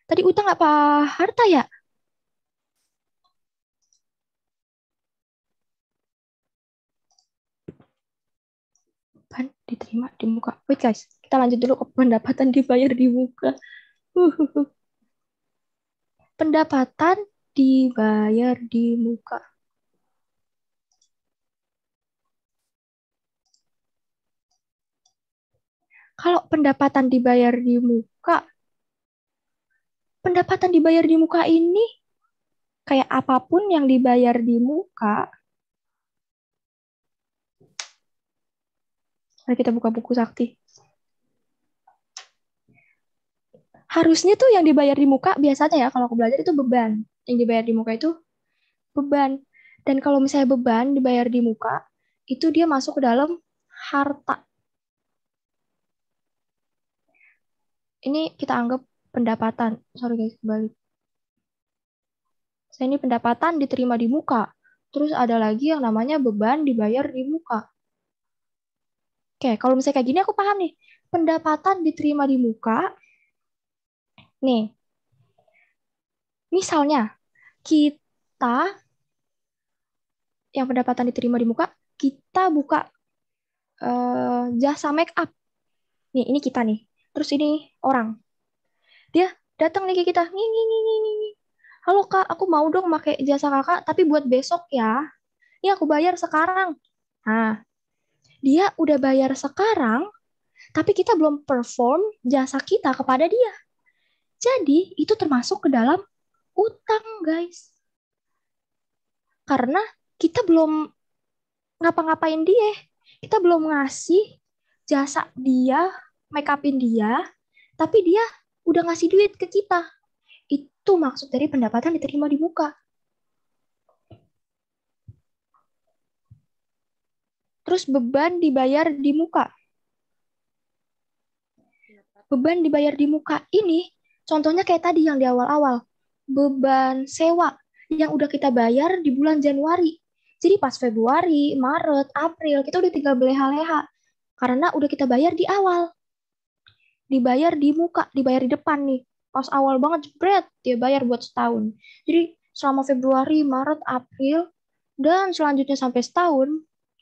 Tadi utang apa harta ya? Beban diterima di muka. Wait guys, kita lanjut dulu ke pendapatan dibayar di muka. Pendapatan dibayar di muka. Kalau pendapatan dibayar di muka, pendapatan dibayar di muka ini kayak apapun yang dibayar di muka. Mari kita buka buku sakti. Harusnya tuh yang dibayar di muka biasanya ya, kalau aku belajar itu beban. Yang dibayar di muka itu beban. Dan kalau misalnya beban dibayar di muka, itu dia masuk ke dalam harta. Ini kita anggap pendapatan. Sorry guys, kembali. Saya ini pendapatan diterima di muka. Terus ada lagi yang namanya beban dibayar di muka. Oke, kalau misalnya kayak gini aku paham nih. Pendapatan diterima di muka. Nih. Misalnya, kita yang pendapatan diterima di muka, kita buka jasa make up. Nih, ini kita nih. Terus ini orang. Dia datang nih ke kita. Nih. Halo Kak, aku mau dong pakai jasa Kakak, tapi buat besok ya. Ini aku bayar sekarang. Nah, dia udah bayar sekarang, tapi kita belum perform jasa kita kepada dia. Jadi, itu termasuk ke dalam utang, guys. Karena kita belum ngapa-ngapain dia. Kita belum ngasih jasa dia, make upin dia, tapi dia udah ngasih duit ke kita. Itu maksud dari pendapatan diterima di muka. Terus beban dibayar di muka. Beban dibayar di muka ini, contohnya kayak tadi yang di awal-awal. Beban sewa yang udah kita bayar di bulan Januari. Jadi pas Februari, Maret, April, kita udah tinggal beleha-leha. Karena udah kita bayar di awal. Dibayar di muka, dibayar di depan nih. Pas awal banget, jebret, dia bayar buat setahun. Jadi selama Februari, Maret, April, dan selanjutnya sampai setahun,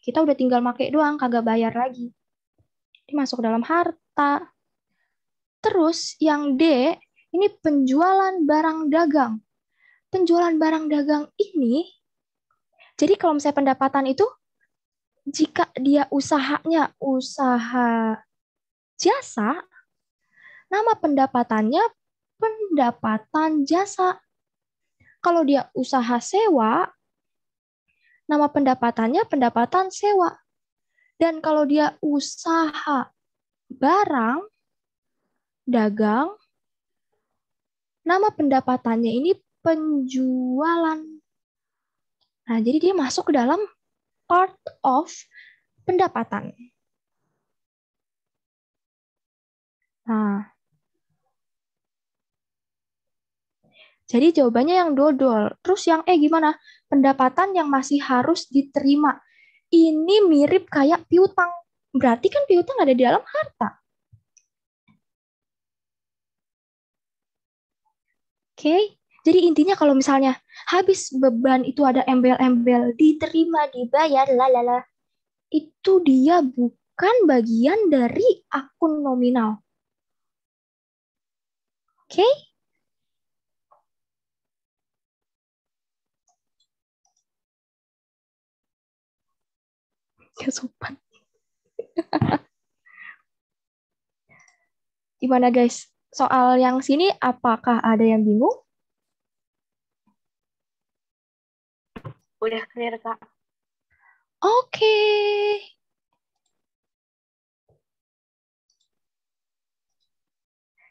kita udah tinggal make doang, kagak bayar lagi. Ini masuk dalam harta. Terus yang D, ini penjualan barang dagang. Penjualan barang dagang ini, jadi kalau misalnya pendapatan itu, jika dia usahanya usaha jasa, nama pendapatannya pendapatan jasa. Kalau dia usaha sewa, nama pendapatannya pendapatan sewa. Dan kalau dia usaha barang, dagang, nama pendapatannya ini penjualan. Nah, jadi dia masuk ke dalam part of pendapatan. Nah, jadi jawabannya yang dodol. Terus yang gimana? Pendapatan yang masih harus diterima. Ini mirip kayak piutang. Berarti kan piutang ada di dalam harta. Oke, jadi intinya kalau misalnya habis beban itu ada embel-embel diterima, dibayar, lalala, itu dia kan bagian dari akun nominal. Oke? Gak sopan. Gimana guys? Soal yang sini apakah ada yang bingung? Udah clear, Kak. Oke.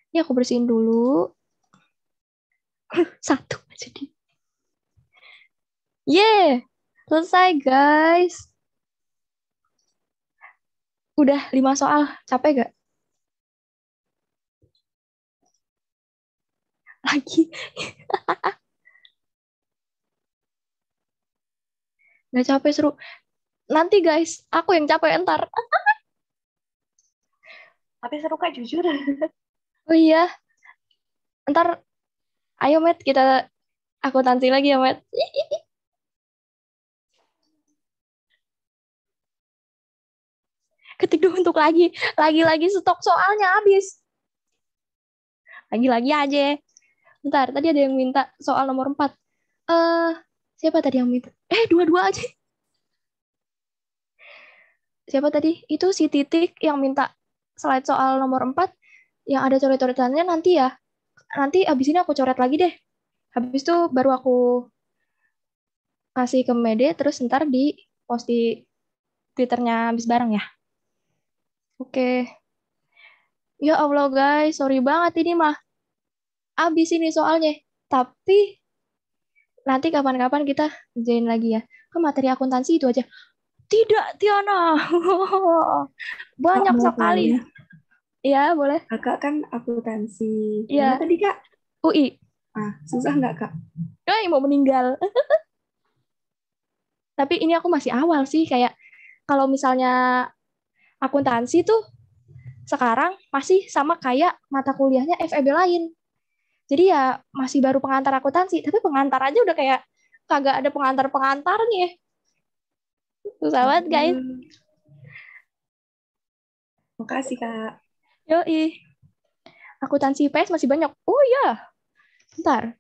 Ini aku bersihin dulu. Satu aja di. Yeay. Selesai guys. Udah 5 soal. Capek gak? Lagi. Gak capek, seru. Nanti guys, aku yang capek ntar. Tapi seru, Kak, jujur. Oh iya. Ntar, ayo Matt, kita akuntansi lagi ya Matt. Ketik dulu untuk lagi stok soalnya habis. Lagi-lagi aja. Bentar, tadi ada yang minta soal nomor 4. Siapa tadi yang minta? Dua-dua aja. Siapa tadi? Itu si Titik yang minta slide soal nomor 4 yang ada coret-coretannya nanti ya. Nanti abis ini aku coret lagi deh. Habis itu baru aku kasih ke Mede, terus ntar di post di Twitternya abis bareng ya. Oke. Ya Allah guys, sorry banget ini mah. Abis ini soalnya. Tapi nanti kapan-kapan kita kerjain lagi ya. Ke materi akuntansi itu aja. Tidak, Tiana. Banyak mau sekali. tanya. Iya, boleh. Kakak kan akuntansi. Iya. Mana tadi, Kak? UI. Susah nggak, Kak? Mau meninggal. Tapi ini aku masih awal sih. Kayak kalau misalnya akuntansi tuh sekarang masih sama kayak mata kuliahnya FEB lain. Jadi ya masih baru pengantar akuntansi. Tapi pengantar aja udah kayak kagak ada pengantar-pengantarnya. Susah banget, guys. Makasih, Kak. Yoi. Akuntansi IPS masih banyak. Oh iya. Bentar.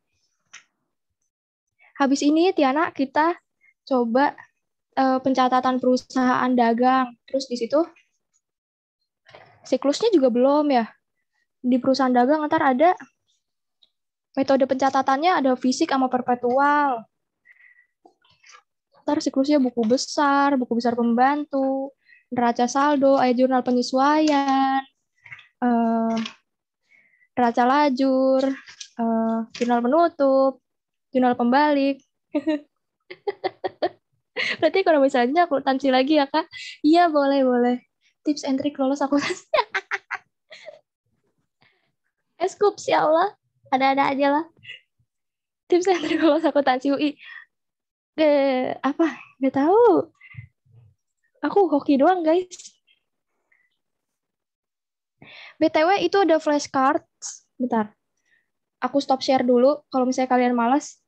Habis ini, Tiana, kita coba pencatatan perusahaan dagang. Terus di situ siklusnya juga belum ya. Di perusahaan dagang ntar ada metode pencatatannya, ada fisik sama perpetual. Ntar siklusnya buku besar pembantu, neraca saldo, jurnal penyesuaian, neraca lajur, jurnal penutup, jurnal pembalik. Berarti kalau misalnya akuntansi lagi ya Kak? Iya boleh. Tips and trick lolos akuntansi. Eskups ya Allah. Ada-ada aja lah. Tips and trick lolos akuntansi UI. Apa? Gak tahu. Aku hoki doang guys. BTW itu ada flashcards. Bentar. Aku stop share dulu. Kalau misalnya kalian malas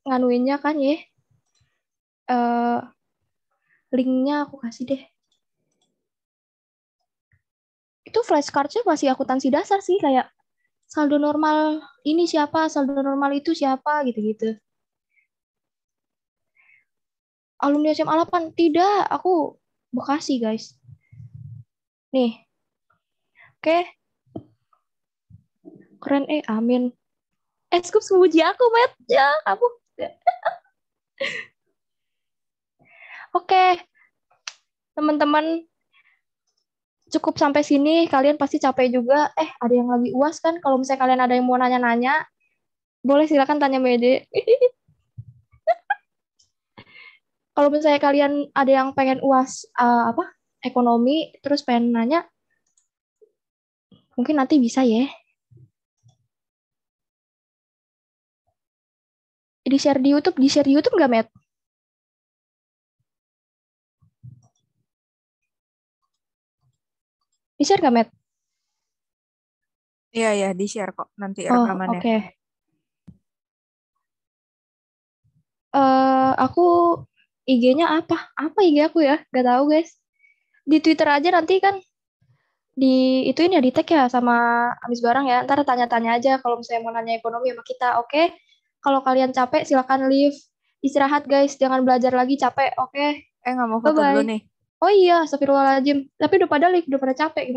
nganuinnya kan ya. Linknya aku kasih deh. Itu flashcardnya masih akuntansi dasar sih. Kayak saldo normal ini siapa, saldo normal itu siapa, gitu-gitu. Alumni SMA 8? Tidak, aku Bekasi guys. Nih. Oke. Keren amin. Eskup memuji aku, Matt. Ya, kamu. Oke. Teman-teman, cukup sampai sini. Kalian pasti capek juga. Ada yang lagi UAS kan? Kalau misalnya kalian ada yang mau nanya-nanya, boleh silakan tanya Mede. Kalau misalnya kalian ada yang pengen UAS ekonomi, terus pengen nanya, mungkin nanti bisa ya. Di-share di YouTube nggak, Matt? Di-share nggak, Matt? Iya, di-share kok nanti rekamannya. Oke. Aku IG-nya apa? Apa IG aku ya? Gak tahu, guys. di Twitter aja nanti kan di ituin ya, di tag ya sama Amis Barang ya. Ntar tanya-tanya aja kalau misalnya mau nanya ekonomi sama kita. Oke. Kalau kalian capek silakan leave. Istirahat guys, jangan belajar lagi capek. Oke. Nggak mau foto dulu Bye-bye. nih. Oh iya, astagfirullahaladzim. Tapi udah pada leave, udah pada capek.